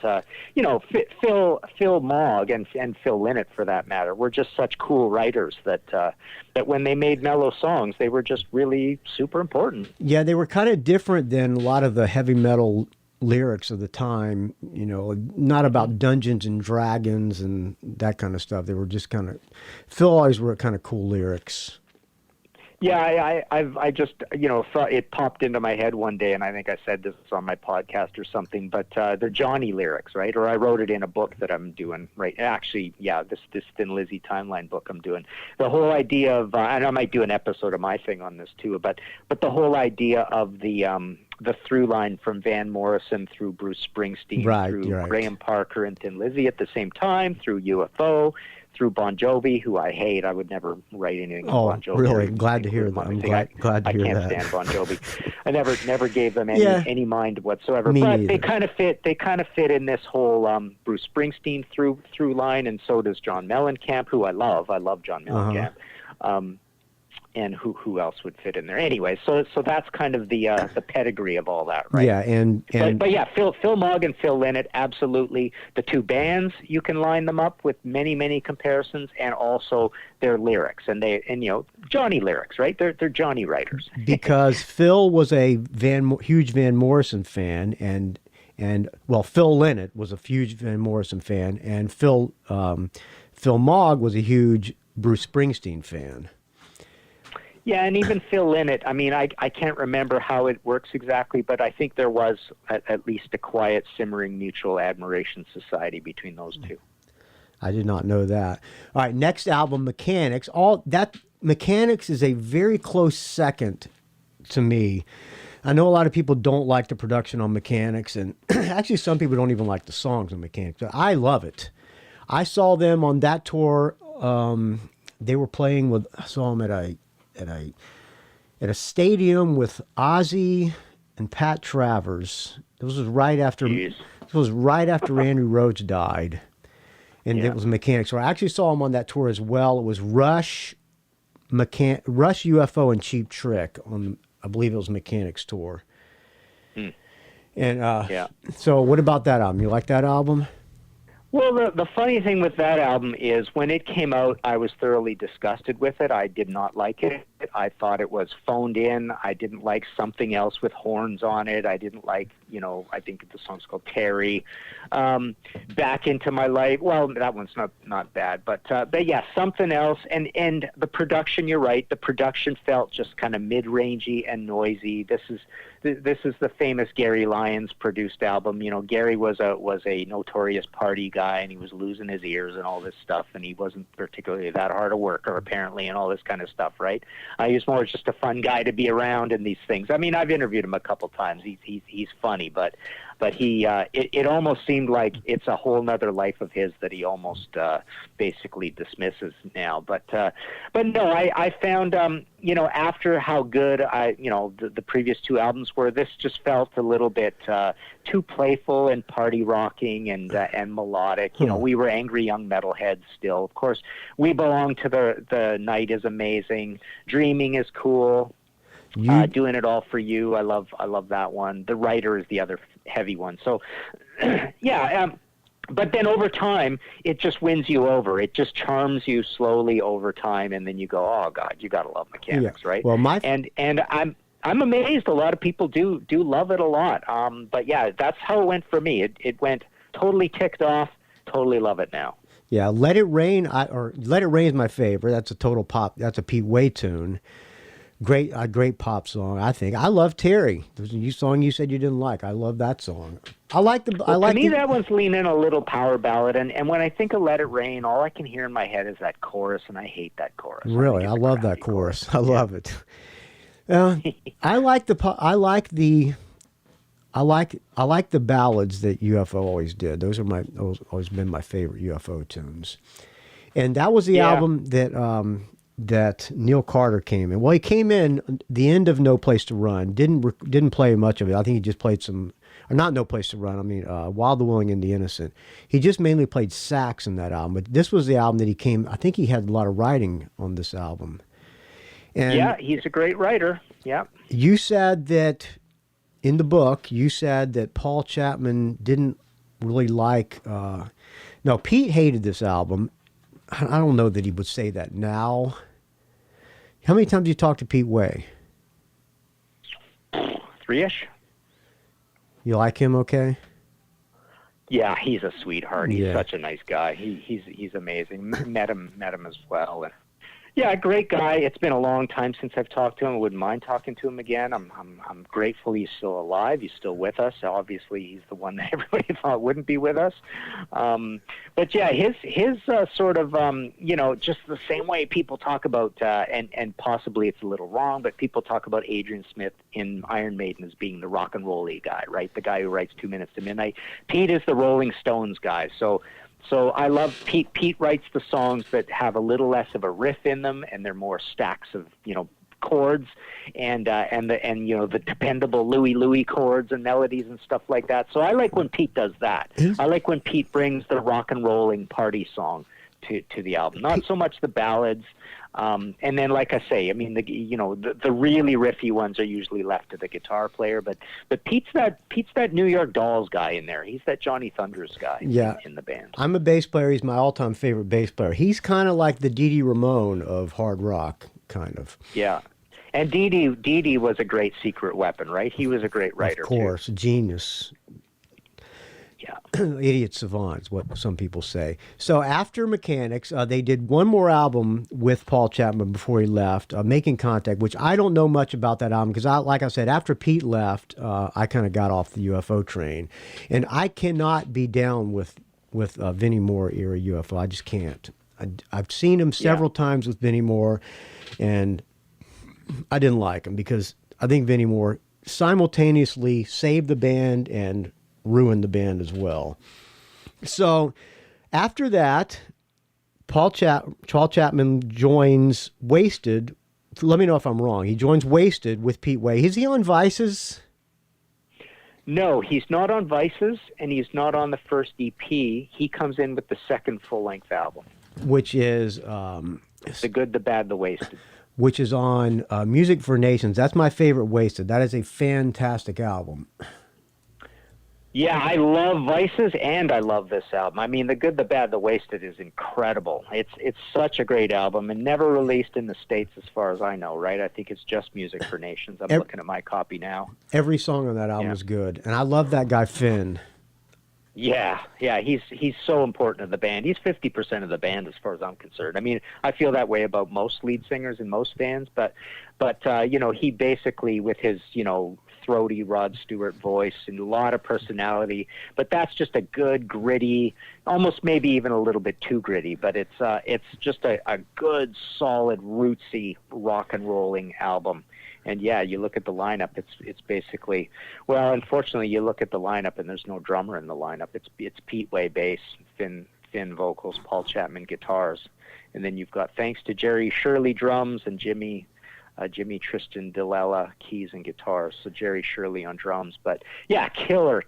Phil Mogg and Phil Lynott, for that matter, were just such cool writers that when they made mellow songs, they were just really super important. Yeah, they were kind of different than a lot of the heavy metal lyrics of the time, not about Dungeons and Dragons and that kind of stuff. They were just Phil always wrote kind of cool lyrics. Yeah, I just, thought it popped into my head one day, and I think I said this on my podcast or something, but they're Johnny lyrics, right? Or I wrote it in a book that I'm doing, right? Actually, this Thin Lizzy timeline book I'm doing. The whole idea of, and I might do an episode of my thing on this too, but the whole idea of the through line from Van Morrison through Bruce Springsteen, through Graham Parker and Thin Lizzy at the same time, through UFO, through Bon Jovi, who I hate. I would never write anything on Bon Jovi. Oh, really? Glad to hear that. I'm glad to hear that. I can't stand Bon Jovi. I never gave them any mind whatsoever. Me but neither. They kind of fit in this whole Bruce Springsteen through line, and so does John Mellencamp, who I love. I love John Mellencamp. And who else would fit in there? Anyway, so that's kind of the pedigree of all that, right? Yeah, but yeah, Phil Mogg and Phil Lynott, absolutely. The two bands, you can line them up with many comparisons, and also their lyrics, and Johnny lyrics, right? They're Johnny writers. Because Phil was a huge Van Morrison fan, and Phil Lynott was a huge Van Morrison fan, and Phil Mogg was a huge Bruce Springsteen fan. Yeah, and even Phil Lynott, I mean, I can't remember how it works exactly, but I think there was at least a quiet, simmering mutual admiration society between those two. I did not know that. All right, next album, Mechanics. Mechanics is a very close second to me. I know a lot of people don't like the production on Mechanics, and actually some people don't even like the songs on Mechanics. I love it. I saw them on that tour. They were playing I saw them at a stadium with Ozzy, and Pat Travers. This was right after. Jeez. This was right after Andrew Rhodes died, and it was Mechanics. So I actually saw him on that tour as well. It was Rush, Rush UFO, and Cheap Trick on. I believe it was Mechanics tour. And so what about that album? You like that album? Well, the funny thing with that album is when it came out, I was thoroughly disgusted with it. I did not like it. I thought it was phoned in. I didn't like Something Else with horns on it. I didn't like, I think the song's called Terry. Back Into My Life. Well, that one's not bad. But yeah, Something Else. And the production, you're right, the production felt just kind of mid-rangey and noisy. This is the famous Gary Lyons produced album. Gary was a notorious party guy, and he was losing his ears and all this stuff, and he wasn't particularly that hard a worker apparently, and all this kind of stuff, right? He was more just a fun guy to be around in these things. I mean, I've interviewed him a couple times. He's funny, but he it almost seemed like it's a whole nother life of his that he almost basically dismisses now. But no, I found after how good the previous two albums were, this just felt a little bit too playful and party rocking and melodic. We were angry young metalheads still. Of course, We Belong to the Night is amazing. Dreaming is cool. Doing It All for You, I love that one. The Writer is the other heavy one. So, but then over time, it just wins you over. It just charms you slowly over time, and then you go, oh God, you gotta love Mechanics, right? Well, and I'm amazed. A lot of people do love it a lot. But yeah, that's how it went for me. It went totally ticked off. Totally love it now. Yeah, Let It Rain, Let It Rain is my favorite. That's a total pop. That's a Pete Way tune. Great pop song, I think. I love Terry. There's a song you said you didn't like. I love that song. To me, that one's leaning a little power ballad, and when I think of Let It Rain, all I can hear in my head is that chorus, and I hate that chorus. Really, I love that chorus. I love it. I like the ballads that UFO always did. Those always been my favorite UFO tunes, and that was the album that Neil Carter came in. Well, he came in the end of No Place to Run. Didn't play much of it. I think he just played some, or not No Place to Run. I mean, Wild the Willing and the Innocent. He just mainly played sax in that album. But this was the album that he came. I think he had a lot of writing on this album. And yeah, he's a great writer. Yeah. You said that in the book. You said that Paul Chapman didn't really like. No, Pete hated this album. I don't know that he would say that now. How many times did you talk to Pete Way? 3-ish. You like him okay? Yeah, he's a sweetheart. He's such a nice guy. He's amazing. Met him as well. And yeah, great guy. It's been a long time since I've talked to him. I wouldn't mind talking to him again. I'm grateful he's still alive. He's still with us. Obviously, he's the one that everybody thought wouldn't be with us. But yeah, his sort of just the same way people talk about and possibly it's a little wrong, but people talk about Adrian Smith in Iron Maiden as being the rock and roll-y guy, right? The guy who writes 2 Minutes to Midnight. Pete is the Rolling Stones guy. So I love Pete. Pete writes the songs that have a little less of a riff in them, and they're more stacks of chords and the dependable Louie chords and melodies and stuff like that. So I like when Pete does that. I like when Pete brings the rock and rolling party song to the album. Not so much the ballads. And then, like I say, I mean, the really riffy ones are usually left to the guitar player, but Pete's that New York Dolls guy in there. He's that Johnny Thunders guy in the band. I'm a bass player. He's my all-time favorite bass player. He's kind of like the Dee Dee Ramone of hard rock, kind of. Yeah. And Dee Dee was a great secret weapon, right? He was a great writer, of course, too. Genius. Yeah. Idiot savants, what some people say. So after Mechanics, they did one more album with Paul Chapman before he left, Making Contact, which I don't know much about that album because, like I said, after Pete left, I kind of got off the UFO train. And I cannot be down with Vinnie Moore era UFO. I just can't. I've seen him several times with Vinnie Moore, and I didn't like him because I think Vinnie Moore simultaneously saved the band and ruined the band as well. So after that, Paul Chapman joins Wasted. Let me know if I'm wrong. He joins Wasted with Pete Way. Is he on Vices? No, he's not on Vices, and he's not on the first EP. He comes in with the second full-length album, which is The Good, the Bad, the Wasted. Which is on Music for Nations. That's my favorite Wasted. That is a fantastic album. Yeah, I love Vices, and I love this album. I mean, The Good, the Bad, the Wasted is incredible. It's such a great album, and never released in the States as far as I know, right? I think it's just Music for Nations. I'm looking at my copy now. Every song on that album is good, and I love that guy, Finn. Yeah, he's so important to the band. He's 50% of the band as far as I'm concerned. I mean, I feel that way about most lead singers in most bands, but he basically, with his, throaty Rod Stewart voice and a lot of personality, but that's just a good, gritty, almost maybe even a little bit too gritty, but it's just a good, solid, rootsy, rock and rolling album. And yeah, you look at the lineup, it's basically, well, unfortunately, you look at the lineup and there's no drummer in the lineup. It's Pete Way bass, Finn vocals, Paul Chapman guitars, and then you've got, thanks to Jerry Shirley drums and Jimmy Tristan Dillella keys and guitars, so Jerry Shirley on drums. But yeah, killer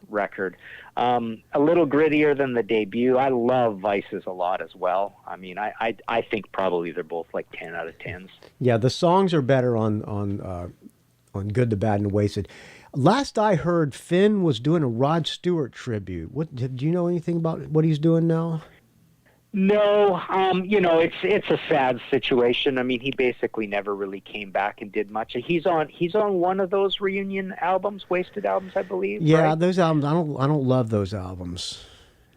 record. A little grittier than the debut. I love Vices a lot as well. I mean, I think probably they're both like 10 out of 10s. Yeah, the songs are better on Good, the Bad, and Wasted. Last I heard, Finn was doing a Rod Stewart tribute. Do you know anything about what he's doing now? No, it's a sad situation. I mean, he basically never really came back and did much. He's on one of those reunion albums, Wasted albums, I believe. Yeah, right? Those albums, I don't love those albums.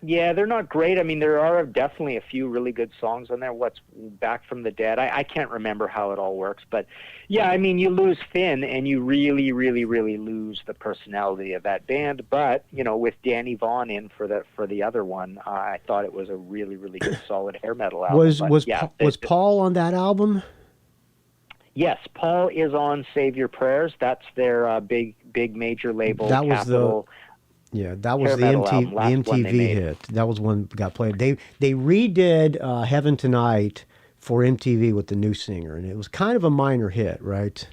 Yeah, they're not great. I mean, there are definitely a few really good songs on there. What's Back from the Dead? I can't remember how it all works, but yeah, I mean, you lose Finn, and you really, really, really lose the personality of that band. But with Danny Vaughan in for the other one, I thought it was a really, really good, solid hair metal album. Was Paul on that album? Yes, Paul is on Save Your Prayers. That's their big major label. That was Capitol. That was the MTV hit. That was one that got played. They redid Heaven Tonight for MTV with the new singer, and it was kind of a minor hit, right?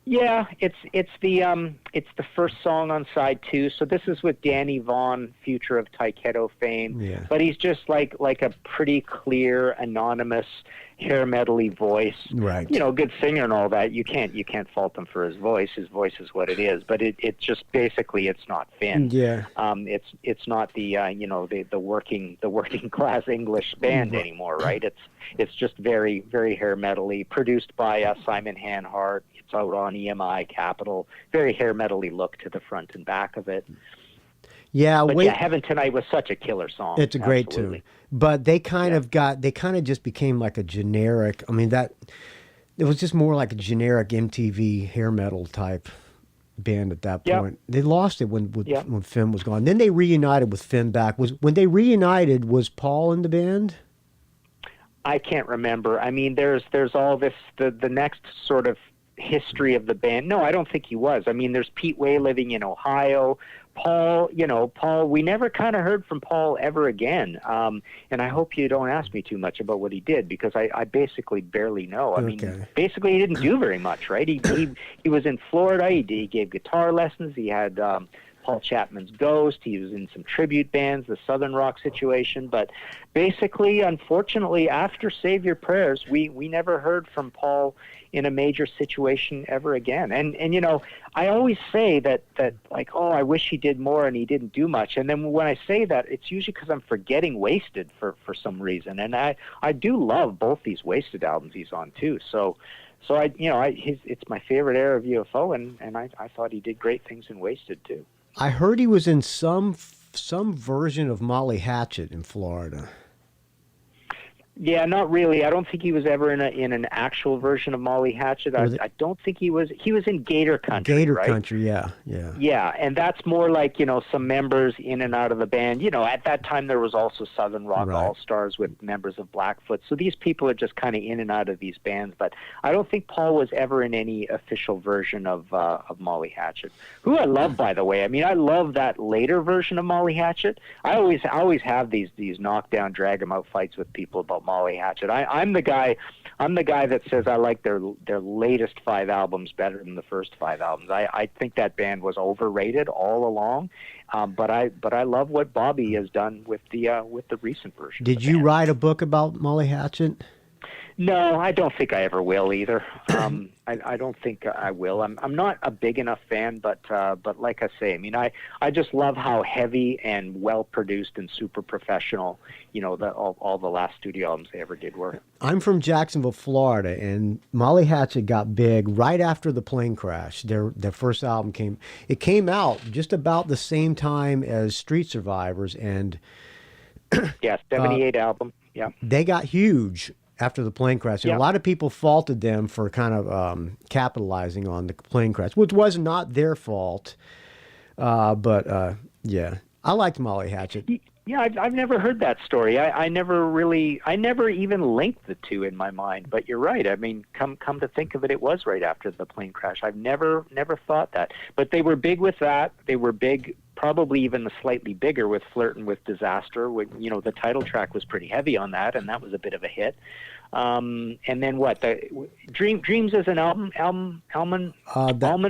Yeah, it's the first song on side 2. So this is with Danny Vaughan, future of Taiketo fame. Yeah. But he's just like a pretty clear, anonymous, hair metal-y voice. Right. Good singer and all that. You can't fault him for his voice. His voice is what it is. But it just basically, it's not Finn. Yeah. It's not the working class English band anymore, right? It's just very, very hair metal-y, produced by Simon Hanhart. It's out on EMI Capitol. Very hair metal-y look to the front and back of it. Yeah, but Heaven Tonight was such a killer song. It's a great tune. But they kind of just became like a generic. I mean, it was just more like a generic MTV hair metal type band at that point. They lost it when Finn was gone. Then they reunited with Finn back. When they reunited, was Paul in the band? I can't remember. I mean, there's all this the next sort of history of the band. No, I don't think he was. I mean, there's Pete Way living in Ohio. Paul, we never kind of heard from Paul ever again. And I hope you don't ask me too much about what he did, because I basically barely know. I mean, basically he didn't do very much, right? He was in Florida. He gave guitar lessons. He had Paul Chapman's Ghost. He was in some tribute bands, the Southern Rock situation. But basically, unfortunately, after Save Your Prayers, we never heard from Paul in a major situation ever again. And I always say that like, oh, I wish he did more and he didn't do much. And then when I say that, it's usually because I'm forgetting Wasted for some reason. And I do love both these Wasted albums he's on too. So it's my favorite era of UFO, and I thought he did great things in Wasted too. I heard he was in some version of Molly Hatchet in Florida. Yeah, not really. I don't think he was ever in an actual version of Molly Hatchet. I don't think he was. He was in Gator Country. Gator right? Country, yeah. Yeah, and that's more like some members in and out of the band. At that time there was also Southern Rock All-Stars with members of Blackfoot. So these people are just kind of in and out of these bands. But I don't think Paul was ever in any official version of Molly Hatchet, who I love, by the way. I mean, I love that later version of Molly Hatchet. I always have these knockdown, drag 'em out fights with people about Molly Hatchet. I'm the guy that says I like their latest 5 albums better than the first 5 albums. I think that band was overrated all along, but I love what Bobby has done with the recent version. Did you write a book about Molly Hatchet? No, I don't think I ever will either. I don't think I will. I'm not a big enough fan, but like I say, I mean, I just love how heavy and well produced and super professional, all the last studio albums they ever did were. I'm from Jacksonville, Florida, and Molly Hatchet got big right after the plane crash. Their first album came out just about the same time as Street Survivors, and yeah, 78 album. Yeah, they got huge after the plane crash. And a lot of people faulted them for kind of capitalizing on the plane crash, which was not their fault. But I liked Molly Hatchet. Yeah, I've never heard that story. I never even linked the two in my mind. But you're right. I mean, come to think of it, it was right after the plane crash. I've never thought that. But they were big with that. They were big, probably even slightly bigger with Flirtin' with Disaster. When, the title track was pretty heavy on that, and that was a bit of a hit. And then what? The Dreams is an Allman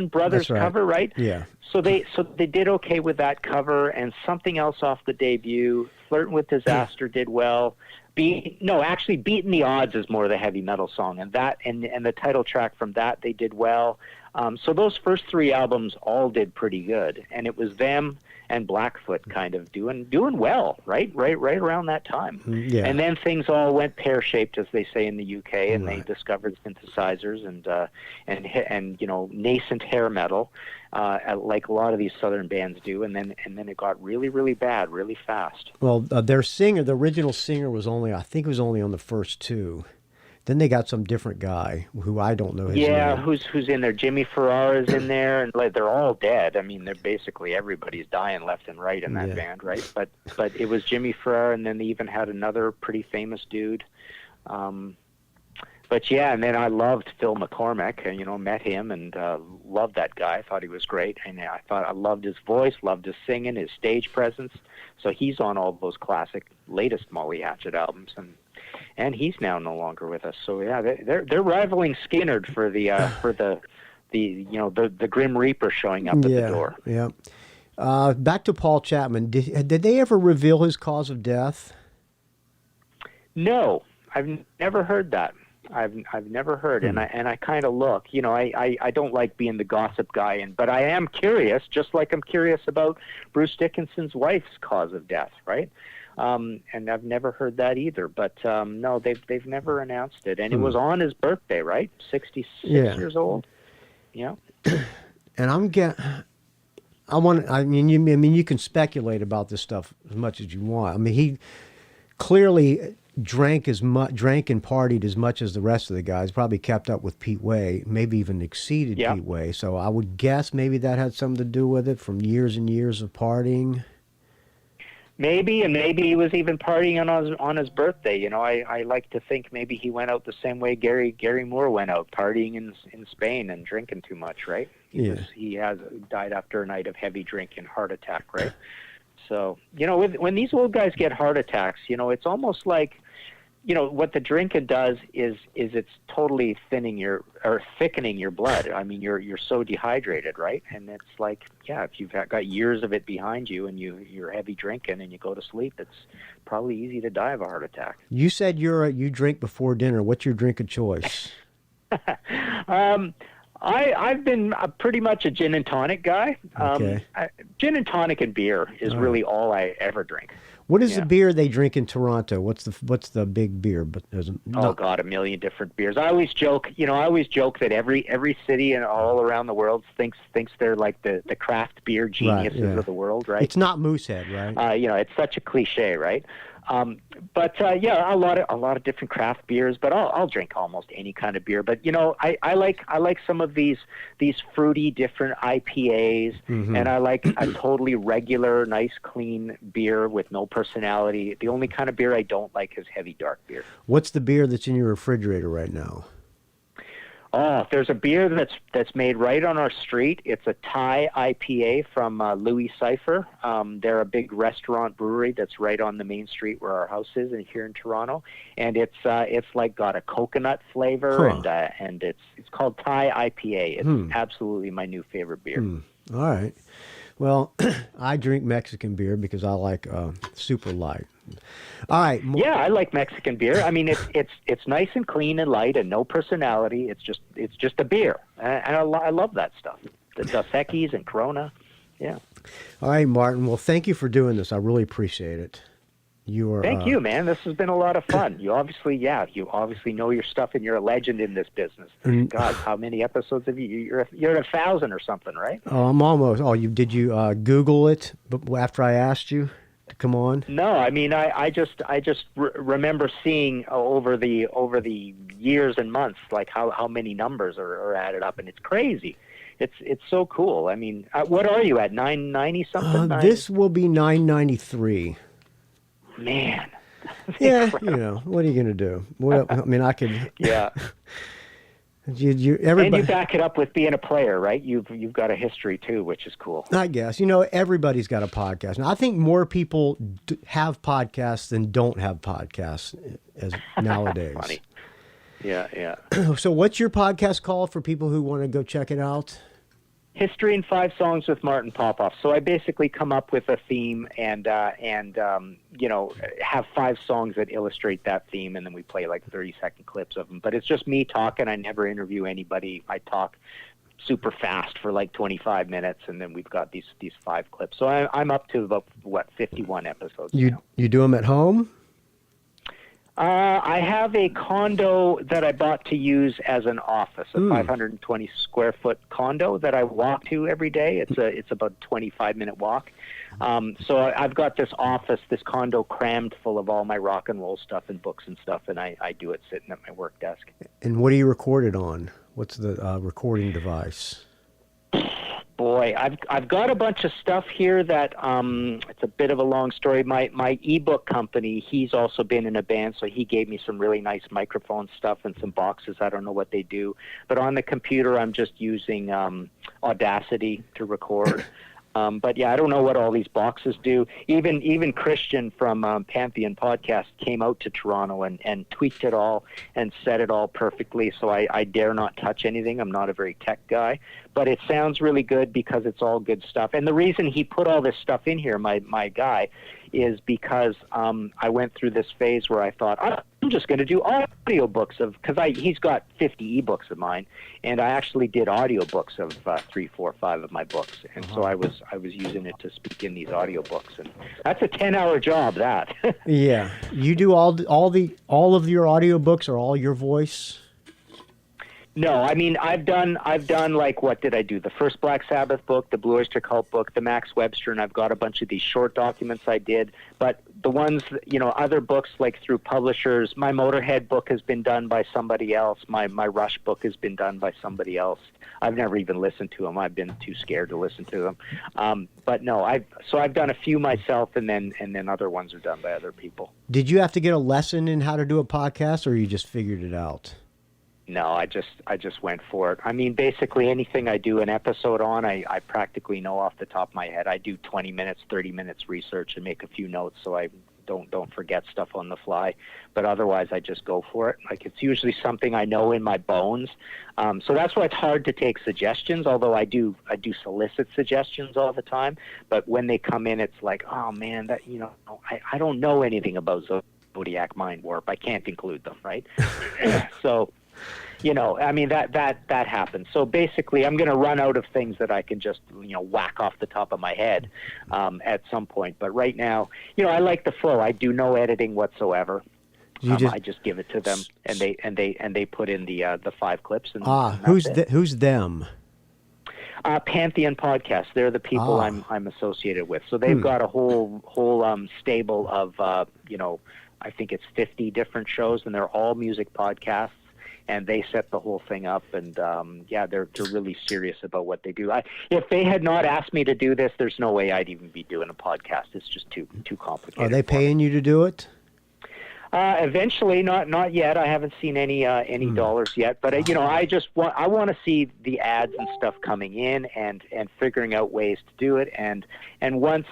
Brothers cover, right? Yeah. So they did okay with that cover, and something else off the debut. Flirtin' with Disaster did well. Beating the Odds is more the heavy metal song, and that and the title track from that they did well. So those first 3 albums all did pretty good, and it was them and Blackfoot kind of doing well, right around that time. Yeah. And then things all went pear-shaped, as they say in the UK, and they discovered synthesizers and nascent hair metal, like a lot of these southern bands do, and then it got really, really bad really fast. Well, their singer, the original singer, was only on the first 2. Then they got some different guy who I don't know his name. Yeah, who's in there? Jimmy Ferrara is in there, and they're all dead. I mean, they're basically everybody's dying left and right in that band, right? But it was Jimmy Ferrara, and then they even had another pretty famous dude. But yeah, and then I loved Phil McCormick, and met him and loved that guy. I thought he was great, and I loved his voice, loved his singing, his stage presence. So he's on all those classic latest Molly Hatchet albums, and he's now no longer with us. So yeah, they're rivaling Skinnerd for the Grim Reaper showing up at the door. Yeah. Back to Paul Chapman. Did they ever reveal his cause of death? No, I've never heard that. I've never heard, and I kind of look. I don't like being the gossip guy, but I am curious, just like I'm curious about Bruce Dickinson's wife's cause of death, right? And I've never heard that either. But no, they've never announced it, and it was on his birthday, right? 66 years old. Yeah. And you can speculate about this stuff as much as you want. I mean, he clearly drank and partied as much as the rest of the guys. Probably kept up with Pete Way, maybe even exceeded Pete Way. So I would guess maybe that had something to do with it, from years and years of partying. Maybe, and maybe he was even partying on his birthday. I like to think maybe he went out the same way Gary Moore went out, partying in Spain and drinking too much, right? He has died after a night of heavy drink and heart attack, right? So, when these old guys get heart attacks, it's almost like, what the drinking does is it's totally thickening your blood. I mean, you're so dehydrated, right? And it's like, if you've got years of it behind you and you're heavy drinking and you go to sleep, it's probably easy to die of a heart attack. You said you drink before dinner. What's your drink of choice? I've been pretty much a gin and tonic guy. Okay. Gin and tonic and beer is really all I ever drink. What is the beer they drink in Toronto? What's the big beer? But oh God, a million different beers. I always joke that every city and all around the world thinks they're like the craft beer geniuses of the world, right? It's not Moosehead, right? It's such a cliche, right? But a lot of different craft beers, but I'll drink almost any kind of beer. But I like some of these fruity different IPAs, and I like a totally regular, nice, clean beer with no personality. The only kind of beer I don't like is heavy dark beer. What's the beer that's in your refrigerator right now? Oh, there's a beer that's made right on our street. It's a Thai IPA from Louis Cypher. They're a big restaurant brewery that's right on the main street where our house is, and here in Toronto. And it's like got a coconut flavor, and it's called Thai IPA. It's absolutely my new favorite beer. All right. Well, I drink Mexican beer because I like super light. All right. Yeah, I like Mexican beer. I mean, it's nice and clean and light and no personality. It's just a beer, and I love that stuff. The Dos Equis and Corona. Yeah. All right, Martin. Well, thank you for doing this. I really appreciate it. Thank you, man. This has been a lot of fun. You obviously know your stuff, and you're a legend in this business. God, how many episodes have you? You're at 1,000 or something, right? Oh, I'm almost. Oh, did you Google it after I asked you to come on? No, I mean, I just remember seeing over the years and months, like how many numbers are added up, and it's crazy. It's so cool. I mean, what are you at? 990 something? This will be 993. Man. Yeah, what are you going to do? I mean, I could. Yeah. Everybody, and you back it up with being a player, right? You've got a history too, which is cool. I guess. Everybody's got a podcast. Now, I think more people have podcasts than don't have podcasts as nowadays. Funny. Yeah. So what's your podcast called for people who want to go check it out? History in 5 Songs with Martin Popoff. So I basically come up with a theme and have 5 songs that illustrate that theme, and then we play like 30-second clips of them. But it's just me talking. I never interview anybody. I talk super fast for like 25 minutes, and then we've got these 5 clips. So I'm up to about 51 episodes. You do them at home? I have a condo that I bought to use as an office, a 520 square foot condo that I walk to every day. It's about a 25-minute walk. So I've got this office, this condo crammed full of all my rock and roll stuff and books and stuff, and I do it sitting at my work desk. And what do you record it on? What's the recording device? Boy, I've got a bunch of stuff here that it's a bit of a long story. My ebook company, he's also been in a band, so he gave me some really nice microphone stuff and some boxes. I don't know what they do, but on the computer, I'm just using Audacity to record. But yeah, I don't know what all these boxes do. Even Christian from Pantheon Podcast came out to Toronto and tweaked it all and set it all perfectly. So I dare not touch anything. I'm not a very tech guy, but it sounds really good because it's all good stuff. And the reason he put all this stuff in here, my guy, is because I went through this phase where I thought, I'm just going to do audiobooks because he's got 50 ebooks of mine, and I actually did audiobooks of 3, 4, 5 of my books, and so I was using it to speak in these audiobooks, and that's a 10-hour job. That. Yeah, you do all of your audiobooks are all your voice. No, I mean I've done like, what did I do? The first Black Sabbath book, the Blue Oyster Cult book, the Max Webster, and I've got a bunch of these short documents I did. But the ones, other books like through publishers, my Motorhead book has been done by somebody else. My Rush book has been done by somebody else. I've never even listened to them. I've been too scared to listen to them. But no, I've done a few myself, and then other ones are done by other people. Did you have to get a lesson in how to do a podcast, or you just figured it out? No, I just went for it. I mean, basically anything I do an episode on, I practically know off the top of my head. I do 20 minutes, 30 minutes research and make a few notes so I don't forget stuff on the fly. But otherwise, I just go for it. Like, it's usually something I know in my bones. So that's why it's hard to take suggestions, although I do solicit suggestions all the time. But when they come in, it's like, oh, man, that I don't know anything about Zodiac Mind Warp. I can't include them, right? So... I mean, that happens. So basically, I'm going to run out of things that I can just, whack off the top of my head at some point. But right now, I like the flow. I do no editing whatsoever. I just give it to them, and they put in the 5 clips. And who's them? Pantheon Podcast. They're the people I'm associated with. So they've got a whole stable of I think it's 50 different shows, and they're all music podcasts. And they set the whole thing up, and they're really serious about what they do. If they had not asked me to do this, there's no way I'd even be doing a podcast. It's just too complicated. Are they paying you to do it? Eventually, not yet. I haven't seen any dollars yet, but I want to see the ads and stuff coming in and figuring out ways to do it. And once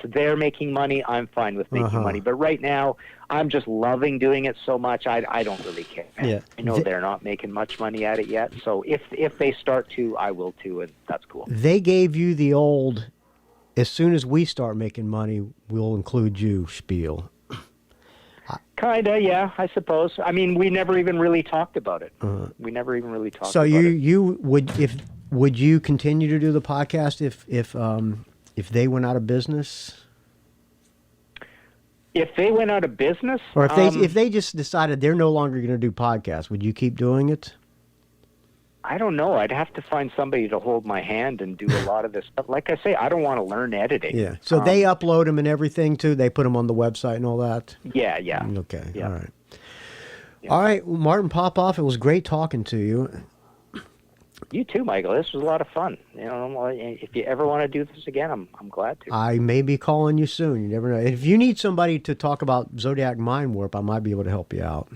they're making money, I'm fine with making money. But right now, I'm just loving doing it so much. I don't really care. Yeah. I know they're not making much money at it yet. So if they start to, I will too, and that's cool. They gave you the old, as soon as we start making money, we'll include you spiel. Kinda, yeah, I suppose. I mean, we never even really talked about it. We never even really talked. So about you would you continue to do the podcast if they went out of business? If they went out of business, or if they just decided they're no longer going to do podcasts, would you keep doing it? I don't know. I'd have to find somebody to hold my hand and do a lot of this stuff. Like I say, I don't want to learn editing. Yeah. So they upload them and everything too. They put them on the website and all that. Yeah. Okay. Yeah. All right. Yeah. All right, well, Martin Popoff. It was great talking to you. You too, Michael. This was a lot of fun. If you ever want to do this again, I'm glad to. I may be calling you soon. You never know. If you need somebody to talk about Zodiac Mind Warp, I might be able to help you out.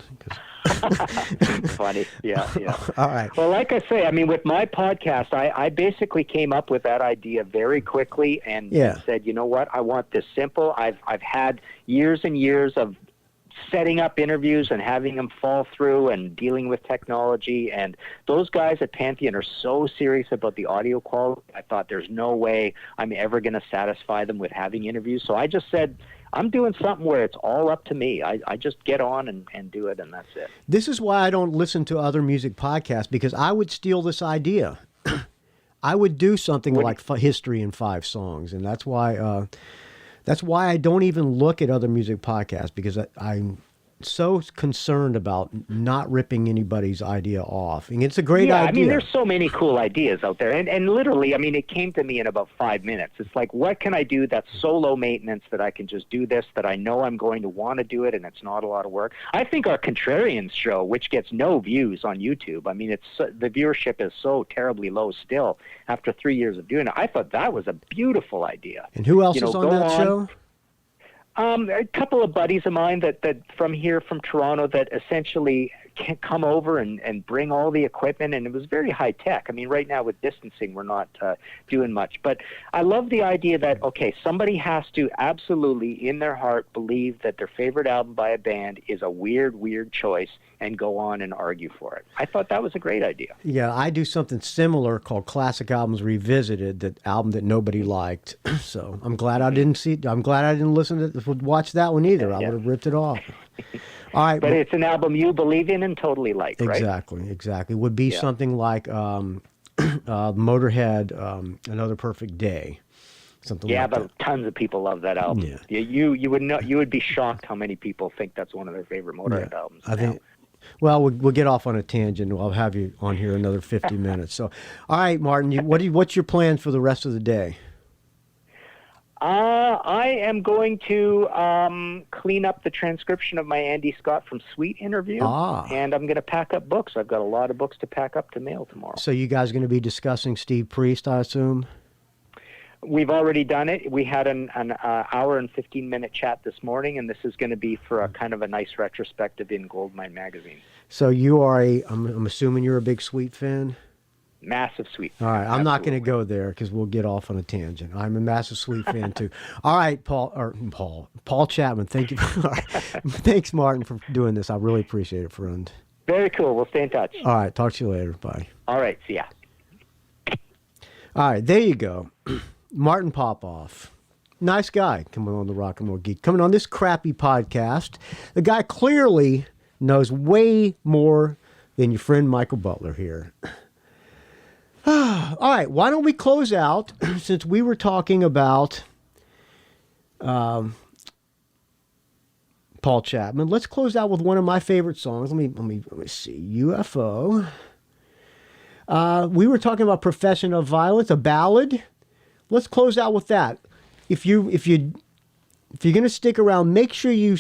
Funny. Yeah. All right. Well, like I say, I mean, with my podcast, I basically came up with that idea very quickly and said, you know what? I want this simple. I've had years and years of setting up interviews and having them fall through and dealing with technology. And those guys at Pantheon are so serious about the audio quality. I thought there's no way I'm ever going to satisfy them with having interviews. So I just said, I'm doing something where it's all up to me. I just get on and do it, and that's it. This is why I don't listen to other music podcasts, because I would steal this idea. I would do something like History in 5 songs, and that's why I don't even look at other music podcasts, because I'm so concerned about not ripping anybody's idea off. And it's a great idea. I mean, there's so many cool ideas out there. And literally, I mean, it came to me in about 5 minutes. It's like, what can I do that's so low maintenance that I can just do this, that I know I'm going to want to do it, and it's not a lot of work? I think our Contrarians show, which gets no views on YouTube, I mean, the viewership is so terribly low still after 3 years of doing it. I thought that was a beautiful idea. And who else is on that show? A couple of buddies of mine that from here, from Toronto, that essentially can come over and bring all the equipment, and it was very high tech. I mean, right now with distancing, we're not doing much. But I love the idea that, okay, somebody has to absolutely, in their heart, believe that their favorite album by a band is a weird choice and go on and argue for it. I thought that was a great idea. Yeah, I do something similar called Classic Albums Revisited, that album that nobody liked. So I'm glad I didn't listen to watch that one either. I would have ripped it off. All right, but it's an album you believe in and totally like, right? Exactly. Would be something like Motorhead, Another Perfect Day. Something like that. But tons of people love that album. Yeah. You would be shocked how many people think that's one of their favorite Motorhead albums. I think. Well, we'll get off on a tangent. I'll have you on here another 50 minutes. So, all right, Martin, what's your plan for the rest of the day? I am going to clean up the transcription of my Andy Scott from Sweet interview, and I'm going to pack up books. I've got a lot of books to pack up to mail tomorrow. So you guys are going to be discussing Steve Priest, I assume? We've already done it. We had an hour and 15-minute chat this morning, and this is going to be for a kind of a nice retrospective in Goldmine magazine. So you are I'm assuming you're a big Sweet fan? Massive Sweet fan. All right, I'm not going to go there because we'll get off on a tangent. I'm a massive Sweet fan too. All right, Paul Chapman. Thank you. Thanks, Martin, for doing this. I really appreciate it, friend. Very cool. We'll stay in touch. All right, talk to you later. Bye. All right, see ya. All right, there you go. Martin Popoff. Nice guy coming on the Rock and Roll Geek. Coming on this crappy podcast. The guy clearly knows way more than your friend Michael Butler here. All right, why don't we close out, since we were talking about Paul Chapman. Let's close out with one of my favorite songs. Let me see. UFO. We were talking about Profession of Violence, a ballad. Let's close out with that. If you're going to stick around, make sure you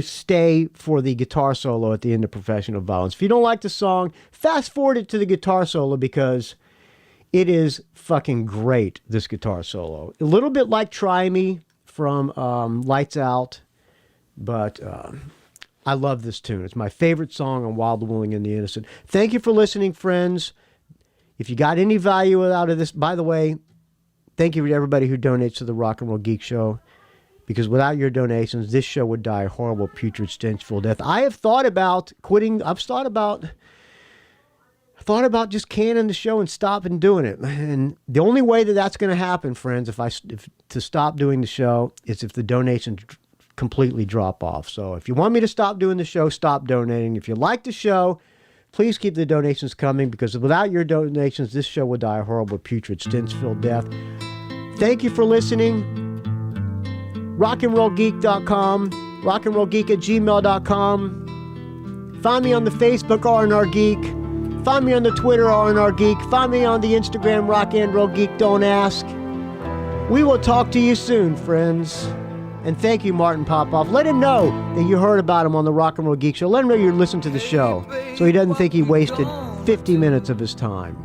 stay for the guitar solo at the end of Profession of Violence. If you don't like the song, fast forward it to the guitar solo, because it is fucking great, this guitar solo. A little bit like Try Me from Lights Out, But I love this tune. It's my favorite song on Wild, the Willing, and the Innocent. Thank you for listening, friends. If you got any value out of this, by the way, thank you to everybody who donates to the Rock and Roll Geek Show, because without your donations, this show would die a horrible, putrid, stenchful death. I have thought about quitting. I've thought about just canning the show and stopping doing it. And the only way that that's going to happen, friends, if to stop doing the show, is if the donations completely drop off. So if you want me to stop doing the show, stop donating. If you like the show, please keep the donations coming, because without your donations, this show would die a horrible, putrid, stench-filled death. Thank you for listening. rockandrollgeek.com, rockandrollgeek@gmail.com. Find me on the Facebook, R&R Geek. Find me on the Twitter, R&R Geek. Find me on the Instagram, Rock and Roll Geek. Don't ask. We will talk to you soon, friends. And thank you, Martin Popoff. Let him know that you heard about him on the Rock and Roll Geek Show. Let him know you listened to the show, so he doesn't think he wasted 50 minutes of his time.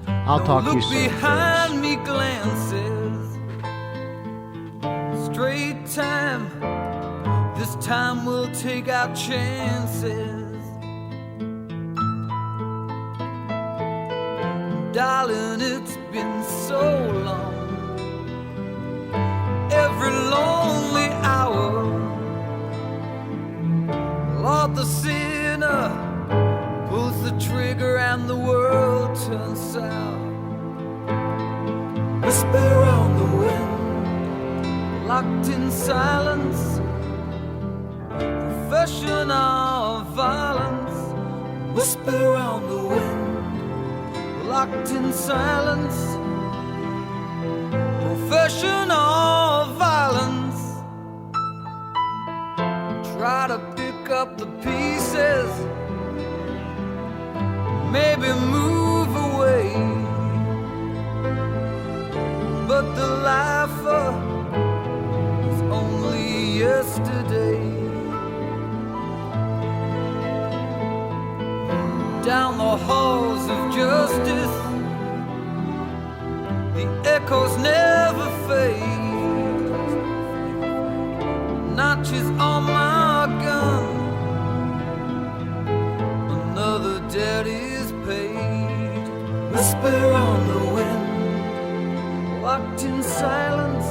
I'll talk to you soon, friends. Behind me glances, straight time. This time we'll take our chances. Darling, it's been so long. Every lonely hour, Lord, the sinner pulls the trigger and the world turns sour. Whisper on the wind, locked in silence, professional violence. Whisper on the wind, locked in silence, professional violence. Try to pick up the pieces, maybe move away, but the lifer is only yesterday. Down the halls of justice, the echoes never fade. Notches on my gun, another debt is paid. Whisper on the wind, locked in silence,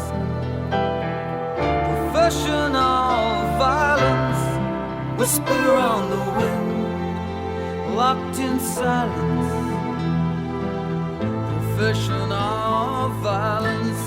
professional violence. Whisper on the wind, locked in silence, professional violence.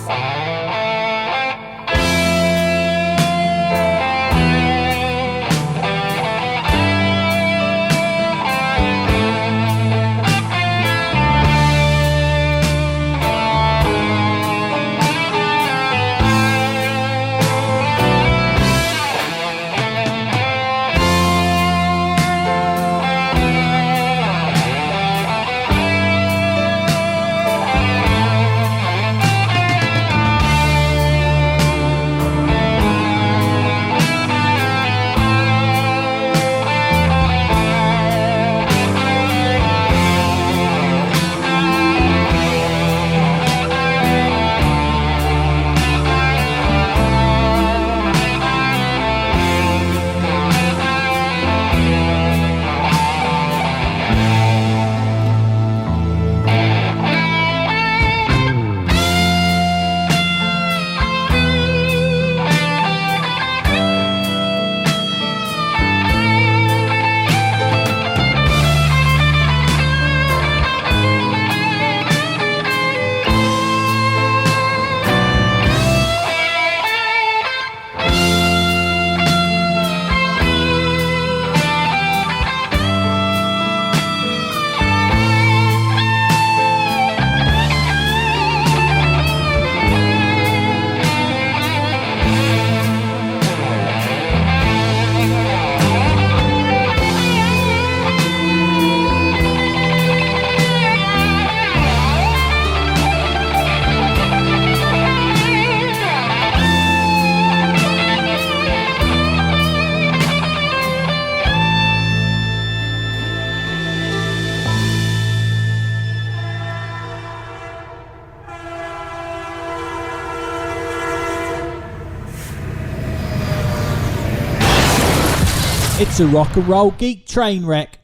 It's a rock and roll geek train wreck.